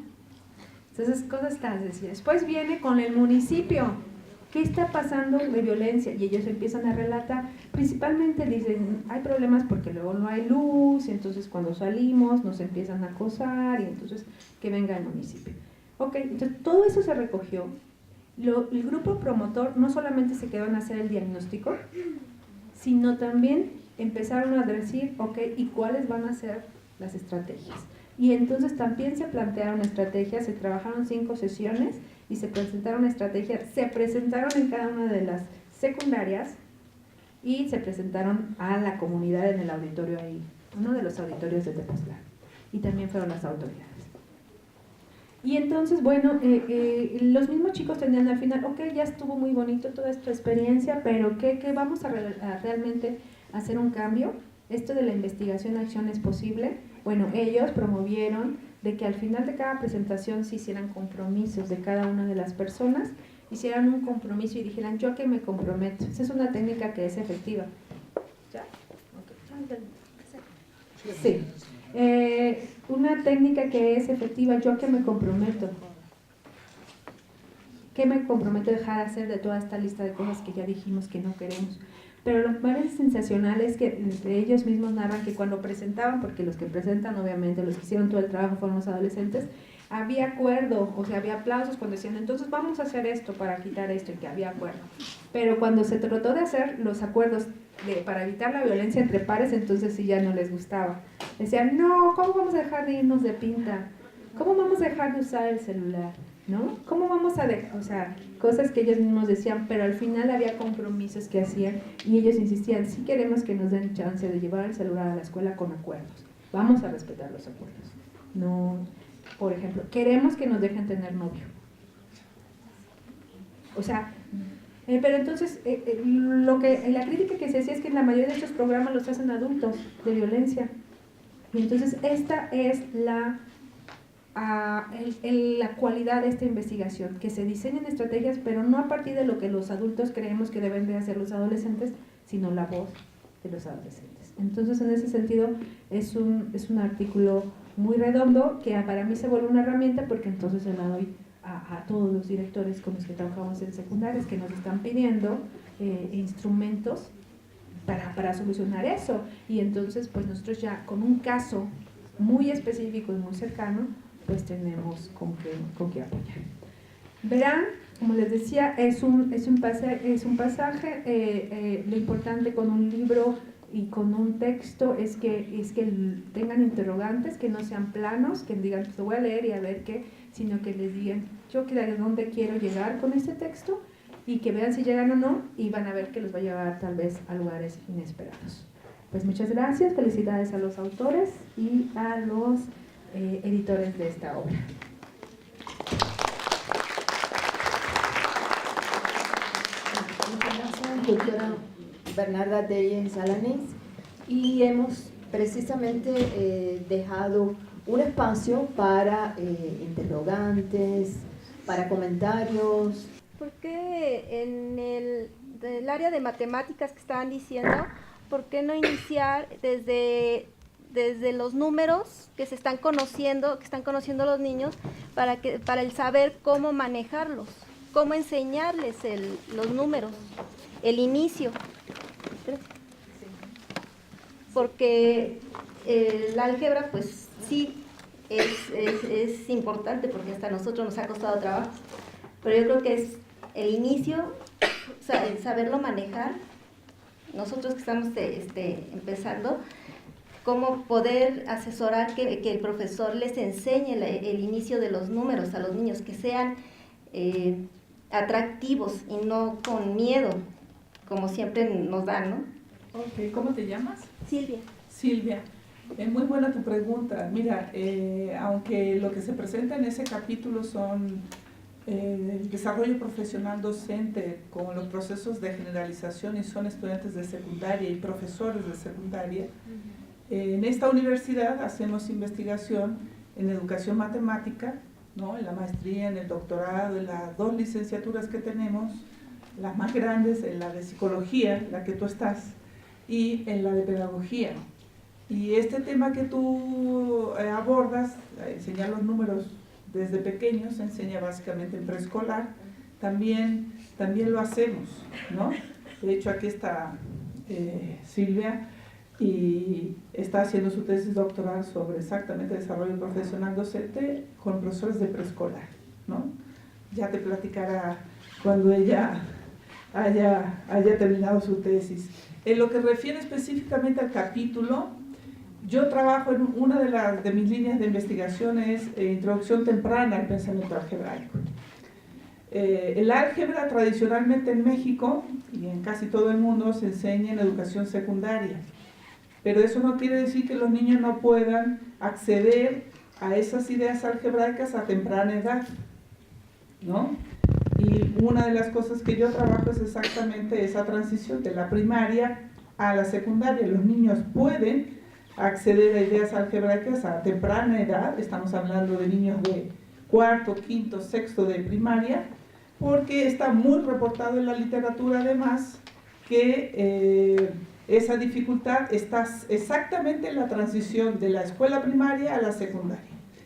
Entonces, cosas tan sencillas. Después viene con el municipio. ¿Qué está pasando de violencia? Y ellos empiezan a relatar. Principalmente dicen, hay problemas porque luego no hay luz, y entonces cuando salimos nos empiezan a acosar, y entonces que venga el municipio. Ok, entonces todo eso se recogió. El grupo promotor no solamente se quedó en hacer el diagnóstico, sino también empezaron a decir, ok, ¿y cuáles van a ser las estrategias? Y entonces también se plantearon estrategias, se trabajaron 5 sesiones y se presentaron estrategias, se presentaron en cada una de las secundarias y se presentaron a la comunidad en el auditorio ahí, uno de los auditorios de Tepoztlán, y también fueron las autoridades. Y entonces, bueno, los mismos chicos tenían al final, ok, ya estuvo muy bonito toda esta experiencia, pero ¿qué vamos a realmente hacer un cambio? Esto de la investigación-acción es posible. Bueno, ellos promovieron de que al final de cada presentación se hicieran compromisos de cada una de las personas, hicieran un compromiso y dijeran, ¿yo a qué me comprometo? Esa es una técnica que es efectiva. ¿Ya? Okay. Sí. Una técnica que es efectiva, ¿yo a qué me comprometo? ¿Qué me comprometo a dejar hacer de toda esta lista de cosas que ya dijimos que no queremos? Pero lo que me parece sensacional es que ellos mismos narran que cuando presentaban, porque los que presentan obviamente, los que hicieron todo el trabajo fueron los adolescentes, había acuerdo, o sea, había aplausos cuando decían, entonces vamos a hacer esto para quitar esto, y que había acuerdo. Pero cuando se trató de hacer los acuerdos para evitar la violencia entre pares, entonces sí ya no les gustaba. Decían, no, ¿cómo vamos a dejar de irnos de pinta? ¿Cómo vamos a dejar de usar el celular? ¿No? ¿Cómo vamos a dejar? O sea, cosas que ellos mismos decían, pero al final había compromisos que hacían y ellos insistían, sí queremos que nos den chance de llevar el celular a la escuela con acuerdos. Vamos a respetar los acuerdos. No, por ejemplo, queremos que nos dejen tener novio. O sea, pero entonces, la crítica que se hacía es que la mayoría de estos programas los hacen adultos de violencia. Y entonces esta es la cualidad de esta investigación, que se diseñen estrategias, pero no a partir de lo que los adultos creemos que deben de hacer los adolescentes, sino la voz de los adolescentes. Entonces, en ese sentido, es un artículo muy redondo que para mí se vuelve una herramienta, porque entonces se la doy a todos los directores con los que trabajamos en secundarias que nos están pidiendo instrumentos para solucionar eso. Y entonces, pues nosotros ya con un caso muy específico y muy cercano, pues tenemos con qué apoyar. Verán, como les decía, es un pasaje, lo importante con un libro y con un texto es que tengan interrogantes, que no sean planos, que digan, pues lo voy a leer y a ver qué, sino que les digan, yo a dónde quiero llegar con este texto, y que vean si llegan o no, y van a ver que los va a llevar tal vez a lugares inesperados. Pues muchas gracias, felicidades a los autores y a los editores de esta obra.
Muchas gracias, doctora Bernarda Telles Alanís, y hemos precisamente dejado un espacio para interrogantes, para comentarios.
¿Por qué en el área de matemáticas que estaban diciendo, por qué no iniciar desde los números que están conociendo los niños, para el saber cómo manejarlos, cómo enseñarles los números, el inicio? Porque el álgebra, pues sí, es importante, porque hasta a nosotros nos ha costado trabajo, pero yo creo que es el inicio, o sea, el saberlo manejar. Nosotros que estamos empezando, cómo poder asesorar que el profesor les enseñe el inicio de los números a los niños, que sean atractivos y no con miedo, como siempre nos dan, ¿no?
Ok, ¿cómo te llamas?
Silvia.
Silvia, muy buena tu pregunta. Mira, aunque lo que se presenta en ese capítulo son el desarrollo profesional docente con los procesos de generalización, y son estudiantes de secundaria y profesores de secundaria, en esta universidad hacemos investigación en educación matemática, ¿no? En la maestría, en el doctorado, en las 2 licenciaturas que tenemos, las más grandes, en la de psicología, la que tú estás, y en la de pedagogía. Y este tema que tú abordas, enseñar los números desde pequeños, se enseña básicamente en preescolar, también lo hacemos, ¿no? De hecho, aquí está Silvia, y está haciendo su tesis doctoral sobre exactamente desarrollo profesional docente con profesores de preescolar, ¿no? Ya te platicará cuando ella haya terminado su tesis. En lo que refiere específicamente al capítulo, yo trabajo en una de mis líneas de investigación, es introducción temprana al pensamiento algebraico. El álgebra tradicionalmente en México y en casi todo el mundo se enseña en educación secundaria, pero eso no quiere decir que los niños no puedan acceder a esas ideas algebraicas a temprana edad, ¿no? Y una de las cosas que yo trabajo es exactamente esa transición de la primaria a la secundaria. Los niños pueden acceder a ideas algebraicas a temprana edad, estamos hablando de niños de cuarto, quinto, sexto de primaria, porque está muy reportado en la literatura además que esa dificultad está exactamente en la transición de la escuela primaria a la secundaria.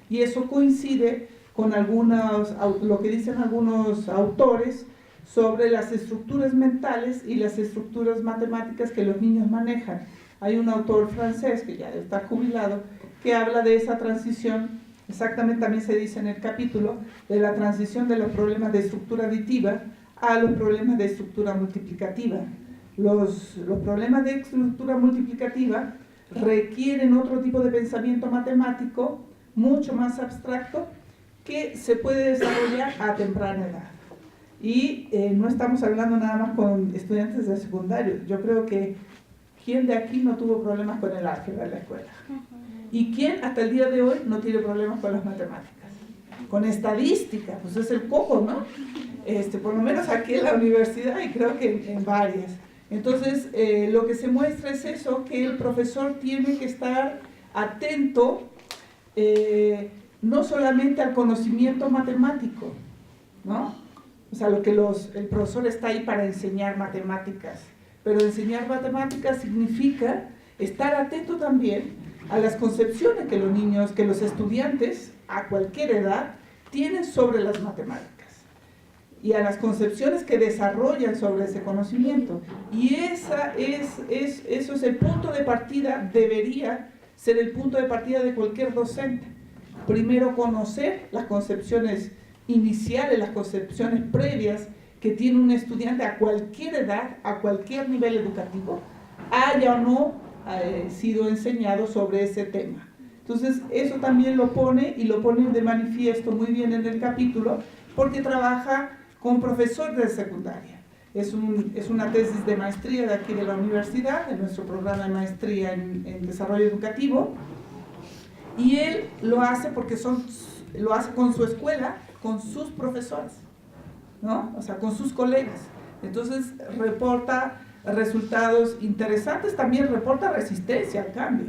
Y eso coincide con lo que dicen algunos autores sobre las estructuras mentales y las estructuras matemáticas que los niños manejan. Hay un autor francés, que ya está jubilado, que habla de esa transición, exactamente también se dice en el capítulo, de la transición de los problemas de estructura aditiva a los problemas de estructura multiplicativa. Los problemas de estructura multiplicativa requieren otro tipo de pensamiento matemático, mucho más abstracto, que se puede desarrollar a temprana edad. Y no estamos hablando nada más con estudiantes de secundario. Yo creo que ¿quién de aquí no tuvo problemas con el álgebra en la escuela? ¿Y quién hasta el día de hoy no tiene problemas con las matemáticas? Con estadística, pues es el coco, ¿no? Por lo menos aquí en la universidad y creo que en varias. Entonces, lo que se muestra es eso, que el profesor tiene que estar atento no solamente al conocimiento matemático, ¿no? O sea, el profesor está ahí para enseñar matemáticas, pero enseñar matemáticas significa estar atento también a las concepciones que los niños, que los estudiantes a cualquier edad tienen sobre las matemáticas y a las concepciones que desarrollan sobre ese conocimiento. Y eso es el punto de partida, debería ser el punto de partida de cualquier docente. Primero conocer las concepciones iniciales, las concepciones previas que tiene un estudiante a cualquier edad, a cualquier nivel educativo, haya o no sido enseñado sobre ese tema. Entonces, eso también lo pone y lo pone de manifiesto muy bien en el capítulo, porque trabaja con profesores de secundaria. Es una tesis de maestría de aquí de la universidad, de nuestro programa de maestría en desarrollo educativo, y él lo hace porque lo hace con su escuela, con sus profesores, ¿no? O sea, con sus colegas. Entonces reporta resultados interesantes, también reporta resistencia al cambio,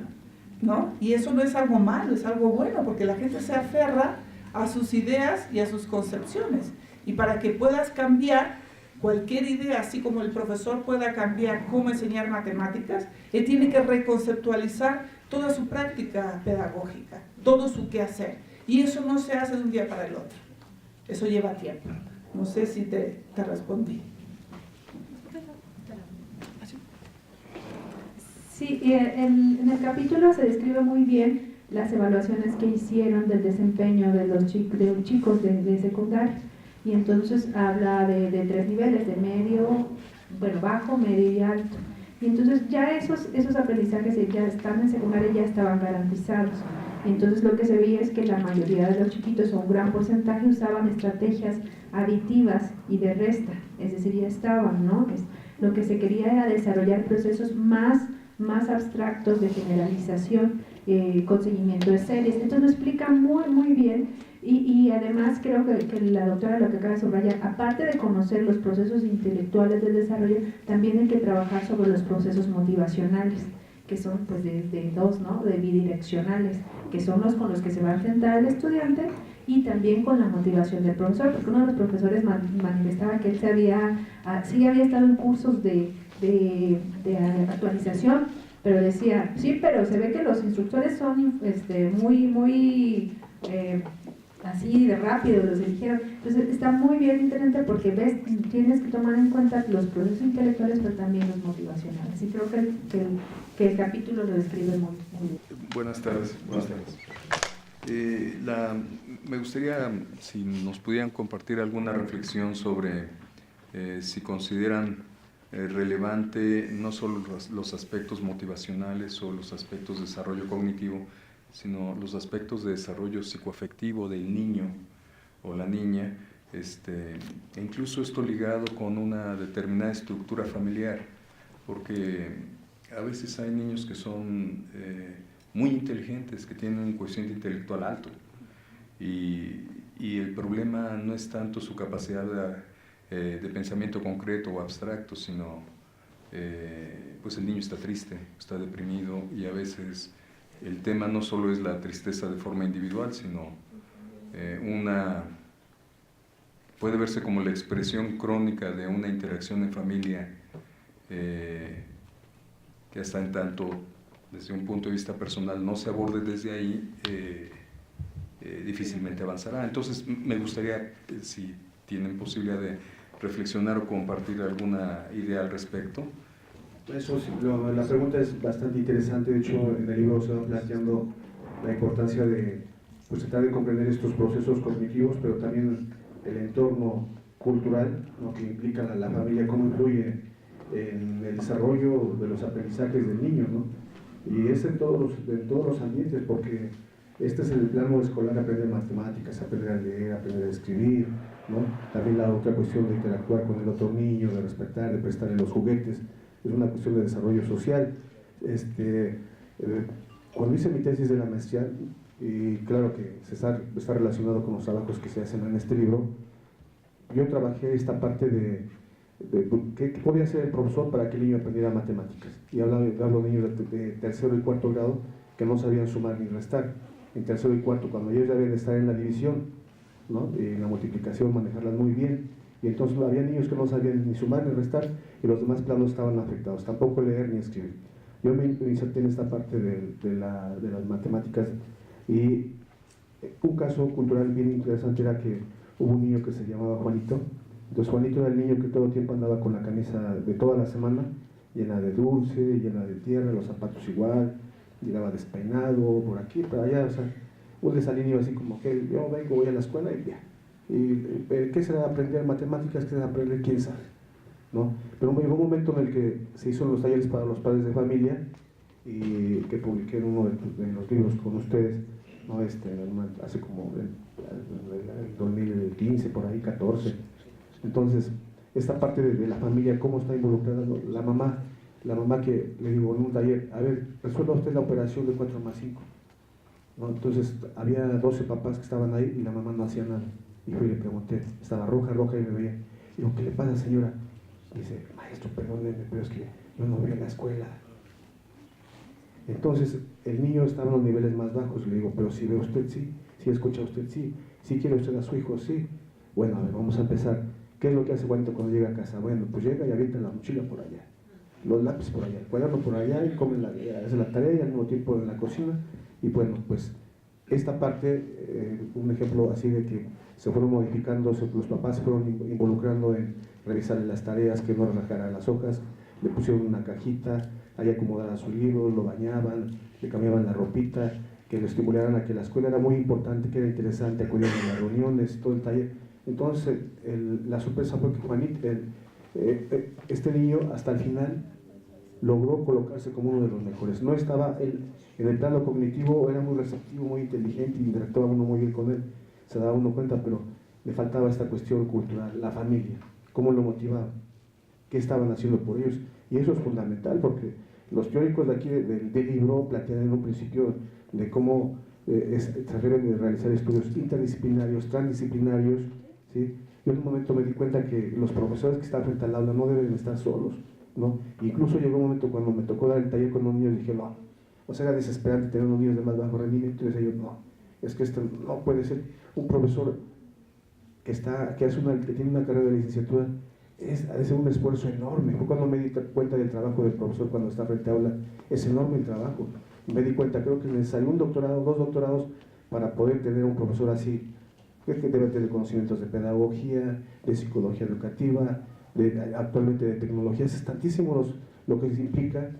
¿no? Y eso no es algo malo, es algo bueno, porque la gente se aferra a sus ideas y a sus concepciones. Y para que puedas cambiar cualquier idea, así como el profesor pueda cambiar cómo enseñar matemáticas, él tiene que reconceptualizar toda su práctica pedagógica, todo su quehacer. Y eso no se hace de un día para el otro. Eso lleva tiempo. No sé si te respondí.
Sí, en el capítulo se describe muy bien las evaluaciones que hicieron del desempeño de los chicos de secundaria. Y entonces habla de 3 niveles, de medio, bueno, bajo, medio y alto. Y entonces ya esos aprendizajes ya estando en secundaria ya estaban garantizados. Y entonces lo que se veía es que la mayoría de los chiquitos, o un gran porcentaje, usaban estrategias aditivas y de resta, es decir, ya estaban, ¿no? Lo que se quería era desarrollar procesos más abstractos de generalización, con seguimiento de series. Entonces lo explica muy, muy bien. Y además creo que la doctora lo que acaba de subrayar, aparte de conocer los procesos intelectuales del desarrollo, también hay que trabajar sobre los procesos motivacionales, que son pues de dos, ¿no? De bidireccionales, que son los con los que se va a enfrentar el estudiante, y también con la motivación del profesor, porque uno de los profesores manifestaba que él sí había estado en cursos de actualización, pero decía, sí, pero se ve que los instructores son muy así de rápido los eligieron. Entonces está muy bien interesante porque tienes que tomar en cuenta los procesos intelectuales, pero también los motivacionales. Y creo que el capítulo lo describe muy bien.
Buenas tardes. Me gustaría si nos pudieran compartir alguna reflexión sobre si consideran relevante no solo los aspectos motivacionales o los aspectos de desarrollo cognitivo, sino los aspectos de desarrollo psicoafectivo del niño o la niña, e incluso esto ligado con una determinada estructura familiar, porque a veces hay niños que son muy inteligentes, que tienen un coeficiente intelectual alto. Y el problema no es tanto su capacidad de pensamiento concreto o abstracto, sino pues el niño está triste, está deprimido, y a veces el tema no solo es la tristeza de forma individual, sino puede verse como la expresión crónica de una interacción en familia que hasta en tanto, desde un punto de vista personal, no se aborde desde ahí, difícilmente avanzará. Entonces, me gustaría, si tienen posibilidad de reflexionar o compartir alguna idea al respecto.
Eso sí, la pregunta es bastante interesante. De hecho, en el libro se va planteando la importancia de pues, tratar de comprender estos procesos cognitivos, pero también el entorno cultural, ¿no?, que implica la familia, cómo influye en el desarrollo de los aprendizajes del niño, ¿no? Y es en todos los ambientes, porque este es el plano escolar: aprender matemáticas, aprender a leer, aprender a escribir, ¿no? También la otra cuestión de interactuar con el otro niño, de respetar, de prestarle los juguetes, es una cuestión de desarrollo social. Cuando hice mi tesis de la maestría, y claro que está relacionado con los trabajos que se hacen en este libro, yo trabajé esta parte de qué podía hacer el profesor para que el niño aprendiera matemáticas. Y hablo de niños de tercero y cuarto grado que no sabían sumar ni restar. En tercero y cuarto, cuando ellos ya deben estar en la división, ¿no?, y la multiplicación, manejarlas muy bien. Y entonces había niños que no sabían ni sumar ni restar, y los demás planos estaban afectados, tampoco leer ni escribir. Yo me inserté en esta parte de las matemáticas, y un caso cultural bien interesante era que hubo un niño que se llamaba Juanito. Entonces Juanito era el niño que todo el tiempo andaba con la camisa de toda la semana llena de dulce, llena de tierra, los zapatos igual, llegaba despeinado por aquí, por allá. O sea, un desalineo así como que yo vengo, voy a la escuela y ya. ¿Y qué será aprender matemáticas? ¿Qué será aprender? ¿Quién sabe? ¿No? Pero llegó un momento en el que se hizo los talleres para los padres de familia, y que publiqué en uno de los libros con ustedes, ¿no? Hace como el 2015, por ahí, 14. Entonces, esta parte de la familia, cómo está involucrada la mamá que le digo en un taller: a ver, resuelva usted la operación de 4 más 5. ¿No? Entonces, había 12 papás que estaban ahí y la mamá no hacía nada. Y yo le pregunté, estaba roja y me veía. Y digo, ¿qué le pasa, señora? Y dice, maestro, perdóneme, pero es que yo no voy a la escuela. Entonces, el niño estaba en los niveles más bajos. Le digo, pero si ve usted, sí escucha usted, sí quiere usted a su hijo, sí. Bueno, a ver, vamos a empezar. ¿Qué es lo que hace Juanito cuando llega a casa? Bueno, pues llega y avienta la mochila por allá, los lápices por allá, el cuaderno por allá, y hace la tarea y al mismo tiempo en la cocina. Y bueno, pues esta parte, un ejemplo así de que se fueron modificando, los papás se fueron involucrando en revisar las tareas, que no rasgaran las hojas, le pusieron una cajita, ahí acomodara su libro, lo bañaban, le cambiaban la ropita, que lo estimularan a que la escuela era muy importante, que era interesante, acudían a las reuniones, todo el taller. Entonces, la sorpresa fue que Juanito, este niño, hasta el final, logró colocarse como uno de los mejores. No estaba en el plano cognitivo, era muy receptivo, muy inteligente, interactuaba uno muy bien con él, se daba uno cuenta, pero le faltaba esta cuestión cultural, la familia, cómo lo motivaba, qué estaban haciendo por ellos. Y eso es fundamental, porque los teóricos de aquí del libro plantean en un principio de cómo se deben de realizar estudios interdisciplinarios, transdisciplinarios, ¿sí? Yo en un momento me di cuenta que los profesores que están frente al aula no deben estar solos, ¿no? Incluso llegó un momento cuando me tocó dar el taller con unos niños, dije, no, o sea, era desesperante tener unos niños de más bajo rendimiento, y decía yo, no, es que esto no puede ser. Un profesor que tiene una carrera de licenciatura, es un esfuerzo enorme. Fue cuando me di cuenta del trabajo del profesor cuando está frente a aula, es enorme el trabajo. Me di cuenta, creo que es necesario un doctorado, 2 doctorados, para poder tener un profesor así, que debe tener conocimientos de pedagogía, de psicología educativa, actualmente de tecnologías. Es tantísimo lo que se implica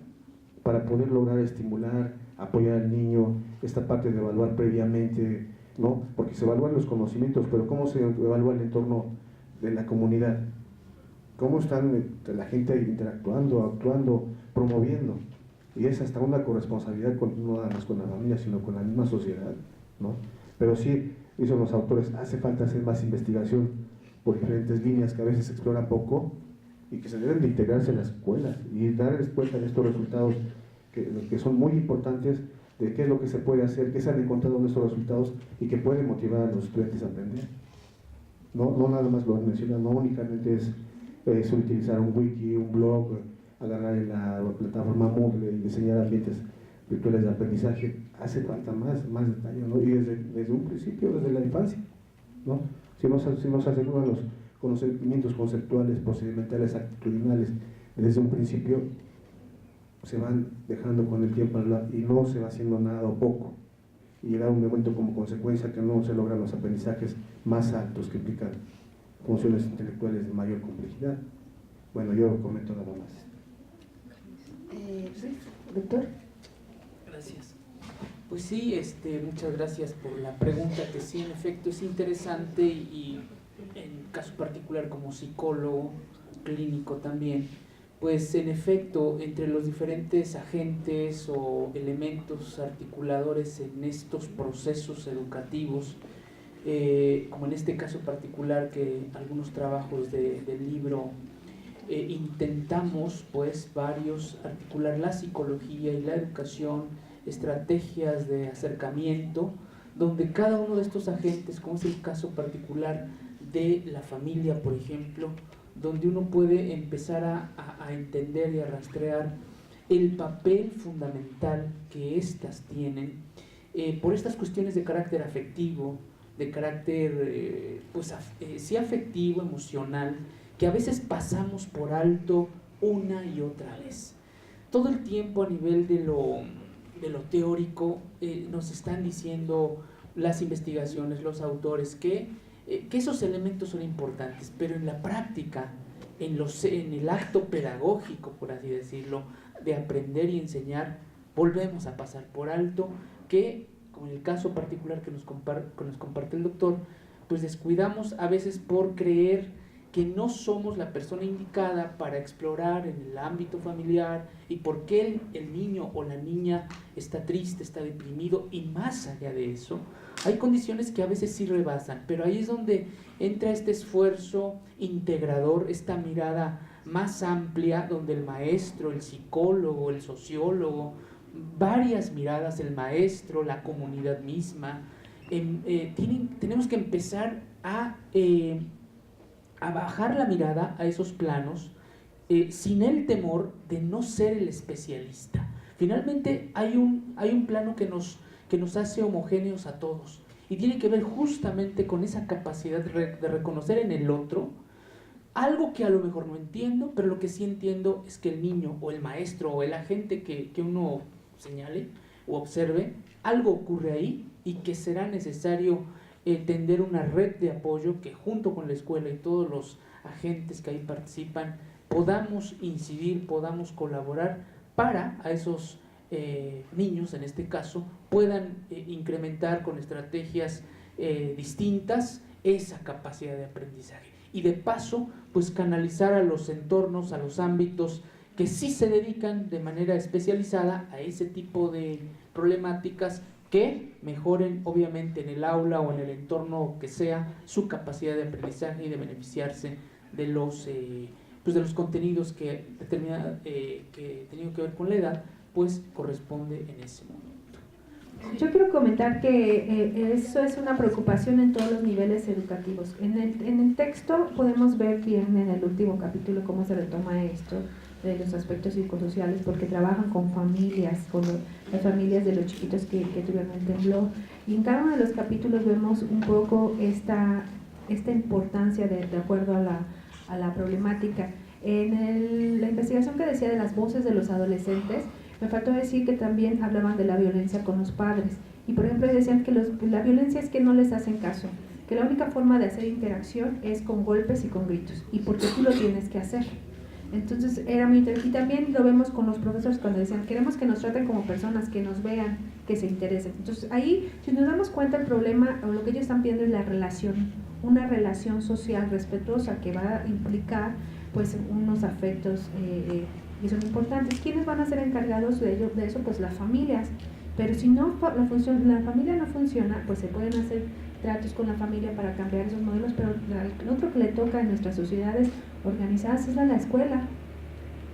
para poder lograr estimular, apoyar al niño, esta parte de evaluar previamente, ¿no? Porque se evalúan los conocimientos, pero ¿cómo se evalúa el entorno de la comunidad? ¿Cómo están la gente interactuando, actuando, promoviendo? Y es hasta una corresponsabilidad no nada más con la familia, sino con la misma sociedad, ¿no? Pero sí, dicen los autores, hace falta hacer más investigación por diferentes líneas que a veces se explora poco, y que se deben de integrarse en la escuela y dar cuenta de estos resultados que son muy importantes de qué es lo que se puede hacer, qué se han encontrado nuestros resultados y que puede motivar a los estudiantes a aprender. No nada más lo han mencionado, no únicamente es utilizar un wiki, un blog, agarrar en la plataforma Moodle y diseñar ambientes virtuales de aprendizaje. Hace falta más detalle, ¿no? Y desde un principio, desde la infancia, ¿no? Si nos aseguran los conocimientos conceptuales, procedimentales, actitudinales, desde un principio se van dejando con el tiempo y no se va haciendo nada o poco. Y llega un momento como consecuencia que no se logran los aprendizajes más altos que implican funciones intelectuales de mayor complejidad. Bueno, yo comento nada más.
Doctor.
Gracias. Pues sí, muchas gracias por la pregunta, que sí, en efecto, es interesante y en caso particular como psicólogo clínico también, pues en efecto, entre los diferentes agentes o elementos articuladores en estos procesos educativos, como en este caso particular que algunos trabajos del libro intentamos pues varios articular la psicología y la educación, estrategias de acercamiento, donde cada uno de estos agentes, como es el caso particular de la familia, por ejemplo, donde uno puede empezar a entender y a rastrear el papel fundamental que éstas tienen por estas cuestiones de carácter afectivo, de carácter sí afectivo, emocional, que a veces pasamos por alto una y otra vez. Todo el tiempo a nivel de lo teórico nos están diciendo las investigaciones, los autores, que esos elementos son importantes, pero en la práctica, en el acto pedagógico, por así decirlo, de aprender y enseñar, volvemos a pasar por alto que, como en el caso particular que nos comparte el doctor, pues descuidamos a veces por creer que no somos la persona indicada para explorar en el ámbito familiar y por qué el niño o la niña está triste, está deprimido, y más allá de eso, hay condiciones que a veces sí rebasan, pero ahí es donde entra este esfuerzo integrador, esta mirada más amplia, donde el maestro, el psicólogo, el sociólogo, varias miradas, el maestro, la comunidad misma, tenemos que empezar a bajar la mirada a esos planos sin el temor de no ser el especialista. Finalmente hay un plano que nos hace homogéneos a todos y tiene que ver justamente con esa capacidad de reconocer en el otro algo que a lo mejor no entiendo, pero lo que sí entiendo es que el niño o el maestro o el agente que uno señale o observe, algo ocurre ahí y que será necesario tender una red de apoyo que junto con la escuela y todos los agentes que ahí participan podamos incidir, podamos colaborar para a esos niños, en este caso, puedan incrementar con estrategias distintas esa capacidad de aprendizaje y de paso pues canalizar a los entornos, a los ámbitos que sí se dedican de manera especializada a ese tipo de problemáticas, que mejoren obviamente en el aula o en el entorno que sea su capacidad de aprendizaje y de beneficiarse de los contenidos que tenido que ver con la edad, pues corresponde en ese momento.
Yo quiero comentar que eso es una preocupación en todos los niveles educativos. En el texto podemos ver bien en el último capítulo cómo se retoma esto de los aspectos psicosociales, porque trabajan con familias, con las familias de los chiquitos que tuvieron el temblor, y en cada uno de los capítulos vemos un poco esta importancia de acuerdo a la problemática. En la investigación que decía de las voces de los adolescentes, me faltó decir que también hablaban de la violencia con los padres, y por ejemplo decían que la violencia es que no les hacen caso, que la única forma de hacer interacción es con golpes y con gritos, y porque tú lo tienes que hacer. Entonces era muy interesante, y también lo vemos con los profesores cuando decían, queremos que nos traten como personas, que nos vean, que se interesen. Entonces ahí, si nos damos cuenta, el problema o lo que ellos están pidiendo es la relación, una relación social respetuosa que va a implicar pues unos afectos y son importantes. ¿Quiénes van a ser encargados de eso? Pues las familias. Pero si no la familia no funciona, pues se pueden hacer tratos con la familia para cambiar esos modelos, pero el otro que le toca en nuestras sociedades organizadas es a la escuela.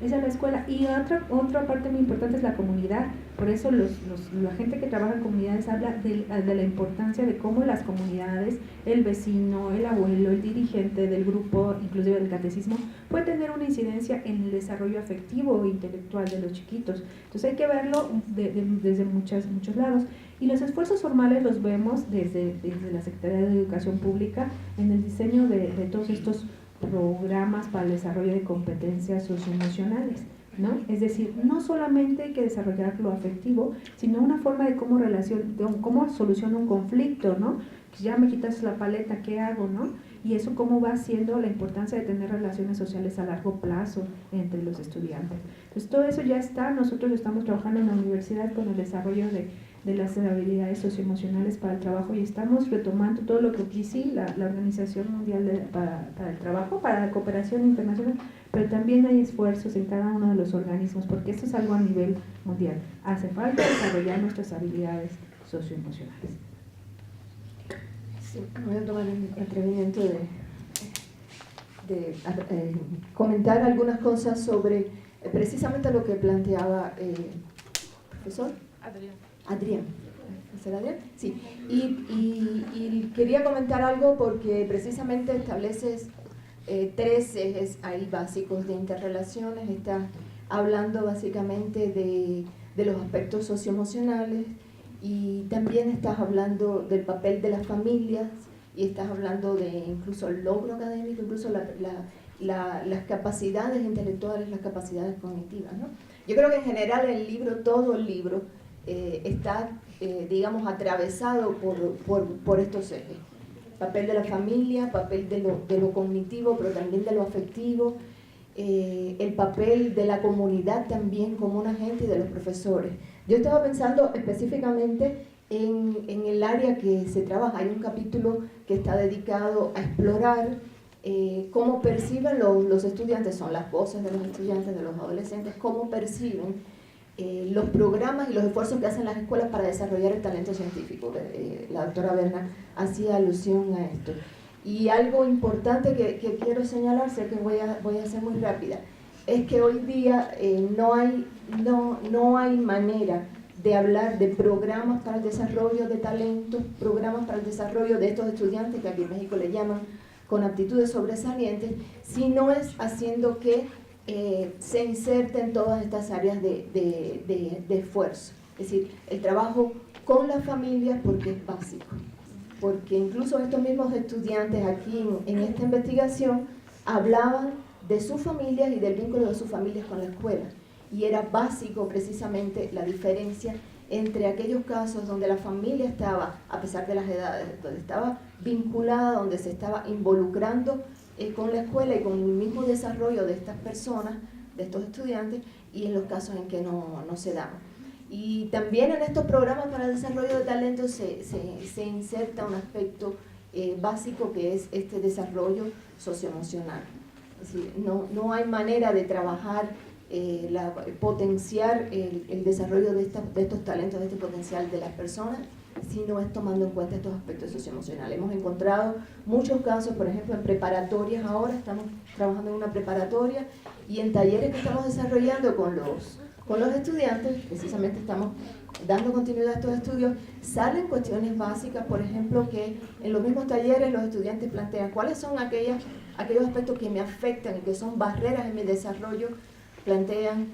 Esa es la escuela. Y otra parte muy importante es la comunidad. Por eso la gente que trabaja en comunidades habla de la importancia de cómo las comunidades, el vecino, el abuelo, el dirigente del grupo, inclusive del catecismo, puede tener una incidencia en el desarrollo afectivo e intelectual de los chiquitos. Entonces hay que verlo desde muchos lados. Y los esfuerzos formales los vemos desde la Secretaría de Educación Pública en el diseño de todos estos programas para el desarrollo de competencias socioemocionales, ¿no? Es decir, no solamente hay que desarrollar lo afectivo, sino una forma de cómo soluciono un conflicto, ¿no? Ya me quitas la paleta, ¿qué hago, no? Y eso cómo va siendo la importancia de tener relaciones sociales a largo plazo entre los estudiantes. Entonces todo eso ya está, nosotros estamos trabajando en la universidad con el desarrollo de las habilidades socioemocionales para el trabajo y estamos retomando todo lo que OCISI, la Organización Mundial para el Trabajo, para la Cooperación Internacional, pero también hay esfuerzos en cada uno de los organismos, porque esto es algo a nivel mundial. Hace falta desarrollar nuestras habilidades socioemocionales.
Sí, voy a tomar el atrevimiento de comentar algunas cosas sobre precisamente lo que planteaba profesor Adrián. ¿Será Adrián? Sí. Y quería comentar algo porque precisamente estableces 3 ejes ahí básicos de interrelaciones. Está hablando básicamente de los aspectos socioemocionales y también estás hablando del papel de las familias y estás hablando de incluso el logro académico, incluso las capacidades intelectuales, las capacidades cognitivas, ¿no? Yo creo que en general el libro, todo el libro, está, digamos, atravesado por estos ejes. Papel de la familia, papel de lo cognitivo, pero también de lo afectivo, el papel de la comunidad también como un agente y de los profesores. Yo estaba pensando específicamente en el área que se trabaja. Hay un capítulo que está dedicado a explorar cómo perciben los estudiantes, son las voces de los estudiantes, de los adolescentes, cómo perciben los programas y los esfuerzos que hacen las escuelas para desarrollar el talento científico. La doctora Berna hacía alusión a esto. Y algo importante que quiero señalar, sé que voy a ser muy rápida, es que hoy día no hay manera de hablar de programas para el desarrollo de talentos, programas para el desarrollo de estos estudiantes que aquí en México le llaman con aptitudes sobresalientes, si no es haciendo que se inserten todas estas áreas de esfuerzo. Es decir, el trabajo con las familias, porque es básico. Porque incluso estos mismos estudiantes aquí en esta investigación hablaban de sus familias y del vínculo de sus familias con la escuela. Y era básico precisamente la diferencia entre aquellos casos donde la familia estaba, a pesar de las edades, donde estaba vinculada, donde se estaba involucrando con la escuela y con el mismo desarrollo de estas personas, de estos estudiantes, y en los casos en que no se daban. Y también en estos programas para el desarrollo de talento se inserta un aspecto básico que es este desarrollo socioemocional. Es decir, no hay manera de trabajar, potenciar el desarrollo de estos talentos, de este potencial de las personas, si no es tomando en cuenta estos aspectos socioemocionales. Hemos encontrado muchos casos, por ejemplo, en preparatorias. Ahora estamos trabajando en una preparatoria y en talleres que estamos desarrollando con los estudiantes, precisamente estamos dando continuidad a estos estudios, salen cuestiones básicas, por ejemplo, que en los mismos talleres los estudiantes plantean cuáles son aquellos aspectos que me afectan y que son barreras en mi desarrollo. Plantean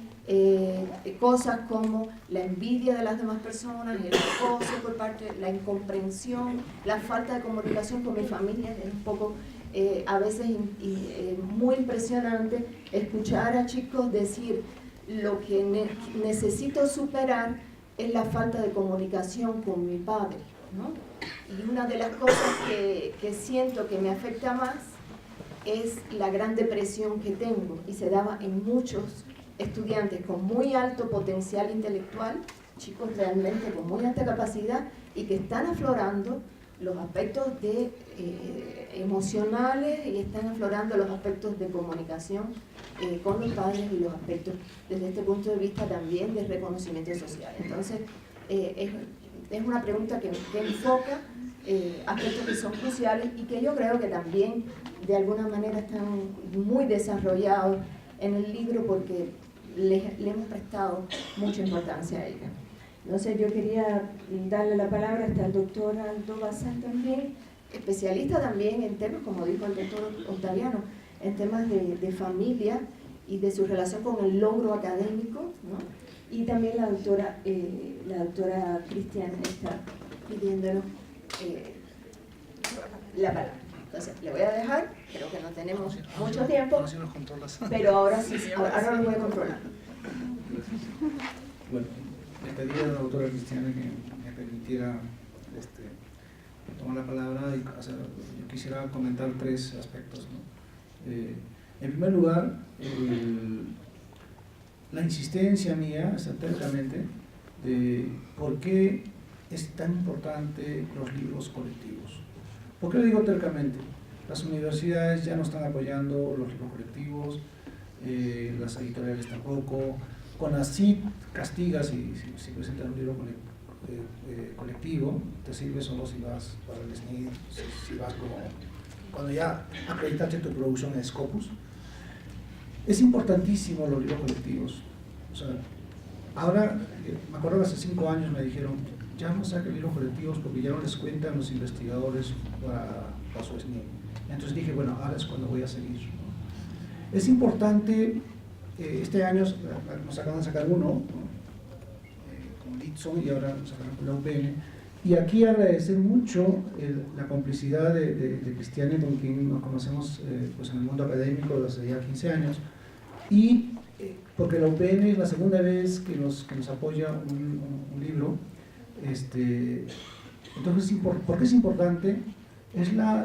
cosas como la envidia de las demás personas, el acoso por parte, la incomprensión, la falta de comunicación con mi familia. Es un poco, a veces, muy impresionante escuchar a chicos decir: lo que necesito superar es la falta de comunicación con mi padre, ¿no? Y una de las cosas que siento que me afecta más es la gran depresión que tengo, y se daba en muchos estudiantes con muy alto potencial intelectual, chicos realmente con muy alta capacidad y que están aflorando los aspectos emocionales y están aflorando los aspectos de comunicación con los padres y los aspectos desde este punto de vista también de reconocimiento social. Entonces es una pregunta que enfoca aspectos que son cruciales y que yo creo que también de alguna manera están muy desarrollados en el libro porque le hemos prestado mucha importancia a ella. Entonces yo quería darle la palabra hasta el doctor Aldo Bazán también, especialista también en temas, como dijo el doctor Octaviano, en temas de familia y de su relación con el logro académico, ¿no? Y también la doctora Cristiana está pidiéndonos la palabra. Entonces, le voy a dejar, creo que no tenemos mucho tiempo, pero ahora sí, ahora lo voy a controlar.
Bueno, le pedí a la doctora Cristiana que me permitiera tomar la palabra y yo quisiera comentar 3 aspectos, ¿no? En primer lugar, la insistencia mía, estratégicamente, de por qué es tan importante los libros colectivos. ¿Por qué lo digo tercamente? Las universidades ya no están apoyando los libros colectivos, las editoriales tampoco. Con la CID castiga si presentas un libro colectivo, te sirve solo si vas para el SNID, si vas cuando ya acreditaste tu producción en Scopus. Es importantísimo los libros colectivos. O sea, ahora, me acuerdo que hace 5 años me dijeron, ya no saquen libros colectivos porque ya no les cuentan los investigadores para su SNID. Entonces dije, bueno, ahora es cuando voy a seguir, ¿no? Es importante, este año nos acaban de sacar uno, ¿no? Con Ditson, y ahora nos sacaron con la UPN. Y aquí agradecer mucho la complicidad de Cristiane, con quien nos conocemos pues en el mundo académico desde ya 15 años, y porque la UPN es la segunda vez que nos apoya un libro. Entonces, ¿por qué es importante?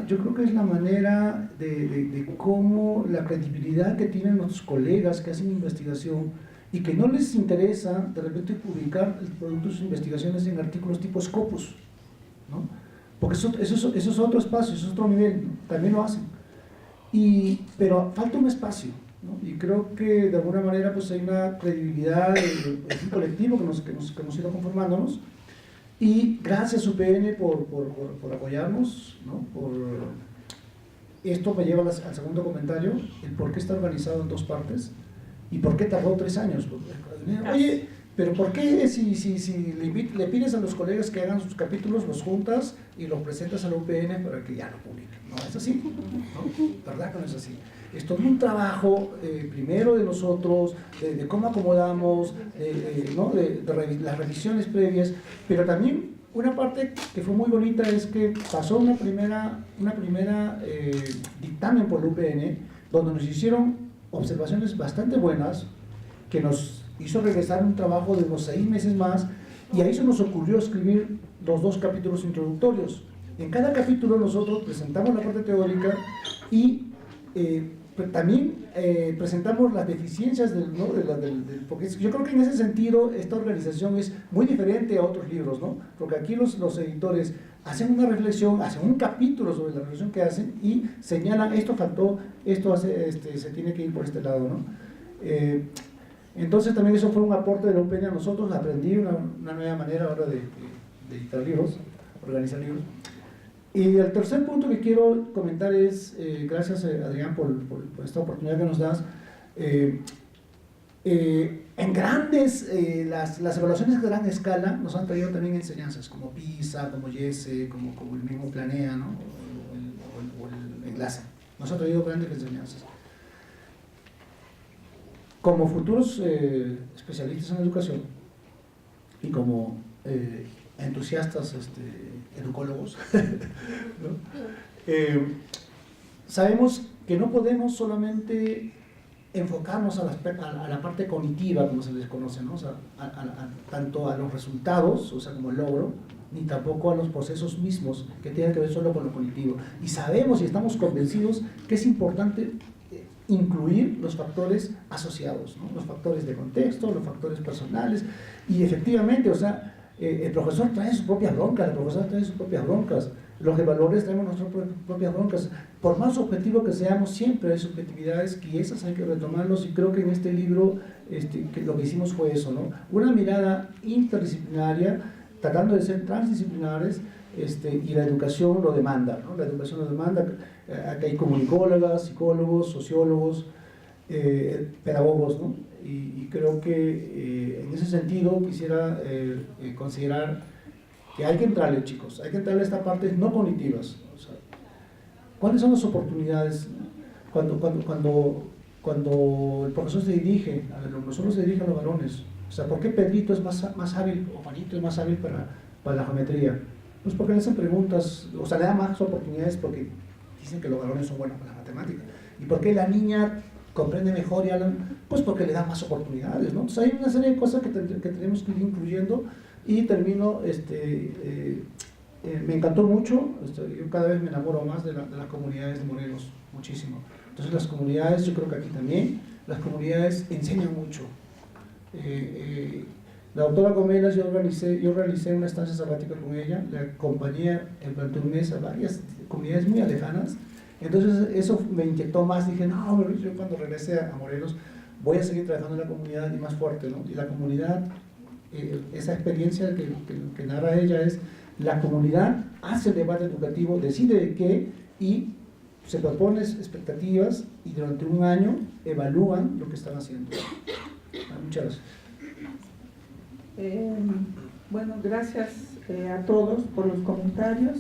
Yo creo que es la manera de cómo la credibilidad que tienen nuestros colegas que hacen investigación y que no les interesa de repente publicar el producto de sus investigaciones en artículos tipo Scopus, ¿no? Porque eso es otro espacio, eso es otro nivel, ¿no? También lo hacen. Pero falta un espacio, ¿no? Y creo que de alguna manera pues hay una credibilidad del colectivo que hemos ido conformándonos. Y gracias UPN por apoyarnos, ¿no? Esto me lleva al segundo comentario, el por qué está organizado en 2 partes y por qué tardó 3 años. Oye, pero ¿por qué si le pides a los colegas que hagan sus capítulos, los juntas y los presentas a la UPN para que ya lo publiquen? No es así, ¿no? ¿Verdad que no es así? Es todo un trabajo, primero de nosotros, de cómo acomodamos, ¿no? de las revisiones previas, pero también una parte que fue muy bonita es que pasó una primera dictamen por la UPN, donde nos hicieron observaciones bastante buenas, que nos hizo regresar un trabajo de unos 6 meses más, y ahí se nos ocurrió escribir los 2 capítulos introductorios. En cada capítulo nosotros presentamos la parte teórica y también presentamos las deficiencias porque yo creo que en ese sentido esta organización es muy diferente a otros libros, ¿no? Porque aquí los editores hacen una reflexión, hacen un capítulo sobre la reflexión que hacen y señalan esto faltó, esto se tiene que ir por este lado, ¿no? Entonces también eso fue un aporte de la UPN a nosotros. Aprendí una nueva manera ahora de editar libros, organizar libros. Y el tercer punto que quiero comentar es, gracias Adrián por esta oportunidad que nos das, en grandes, las evaluaciones de gran escala nos han traído también enseñanzas, como PISA, como YESE, como el mismo Planea, ¿no? o el Enlace. Nos han traído grandes enseñanzas. Como futuros especialistas en educación y como entusiastas educólogos, ¿no? Sabemos que no podemos solamente enfocarnos a la parte cognitiva, como se les conoce, ¿no? O sea, tanto a los resultados, o sea, como el logro, ni tampoco a los procesos mismos que tienen que ver solo con lo cognitivo. Y sabemos y estamos convencidos que es importante incluir los factores asociados, ¿no? Los factores de contexto, los factores personales, y efectivamente, o sea, el profesor trae sus propias broncas, la profesora trae sus propias broncas, los evaluadores traemos nuestras propias broncas. Por más objetivo que seamos, siempre hay subjetividades y esas hay que retomarlos, y creo que en este libro que lo que hicimos fue eso, ¿no? Una mirada interdisciplinaria, tratando de ser transdisciplinares, y la educación lo demanda, ¿no? La educación lo demanda. Aquí hay comunicólogas, psicólogos, sociólogos, pedagogos, ¿no? Y creo que en ese sentido quisiera considerar que hay que entrarle, chicos, hay que entrarle a esta parte no cognitivas. O sea, ¿cuáles son las oportunidades cuando el profesor se dirige al alumno, solo se dirige a los varones? O sea, ¿por qué Pedrito es más hábil o Juanito es más hábil para la geometría? Pues porque le hacen preguntas, o sea, le dan más oportunidades porque dicen que los varones son buenos para la matemática. ¿Y por qué la niña comprende mejor y hablan? Pues porque le dan más oportunidades, ¿no? Entonces hay una serie de cosas que tenemos que ir incluyendo. Y termino, me encantó mucho, yo cada vez me enamoro más de las comunidades de Morelos, muchísimo. Entonces las comunidades, yo creo que aquí también, las comunidades enseñan mucho. La doctora Gomelas, yo realicé una estancia sabática con ella, la acompañé durante un mes a varias comunidades muy lejanas. Entonces eso me inquietó más, dije, no, yo cuando regrese a Morelos voy a seguir trabajando en la comunidad y más fuerte, ¿no? Y la comunidad, esa experiencia que narra ella es, la comunidad hace el debate educativo, decide de qué y se propone expectativas y durante un año evalúan lo que están haciendo. Muchas gracias.
Bueno, gracias a todos por los comentarios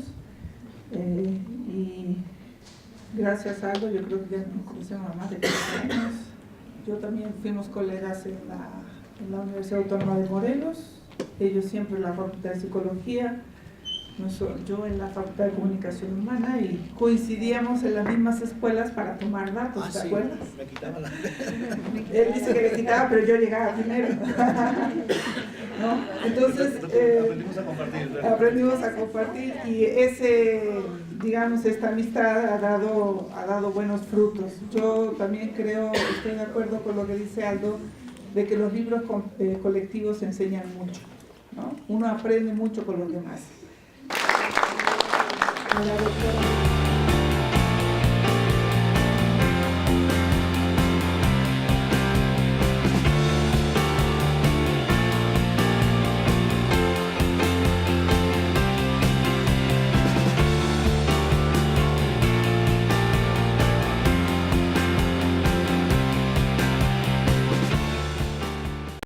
y gracias a Aldo, yo creo que ya nos conocemos a más de 30 años. Yo también fuimos colegas en la Universidad Autónoma de Morelos, ellos siempre en la Facultad de Psicología, yo en la Facultad de Comunicación Humana, y coincidíamos en las mismas escuelas para tomar datos, ¿te acuerdas?
Me quitaba la...
Él dice que le quitaba, pero yo llegaba primero. ¿No? Entonces, aprendimos a compartir y digamos, esta amistad ha dado buenos frutos. Yo también estoy de acuerdo con lo que dice Aldo, de que los libros colectivos enseñan mucho, ¿no? Uno aprende mucho con los demás. La doctora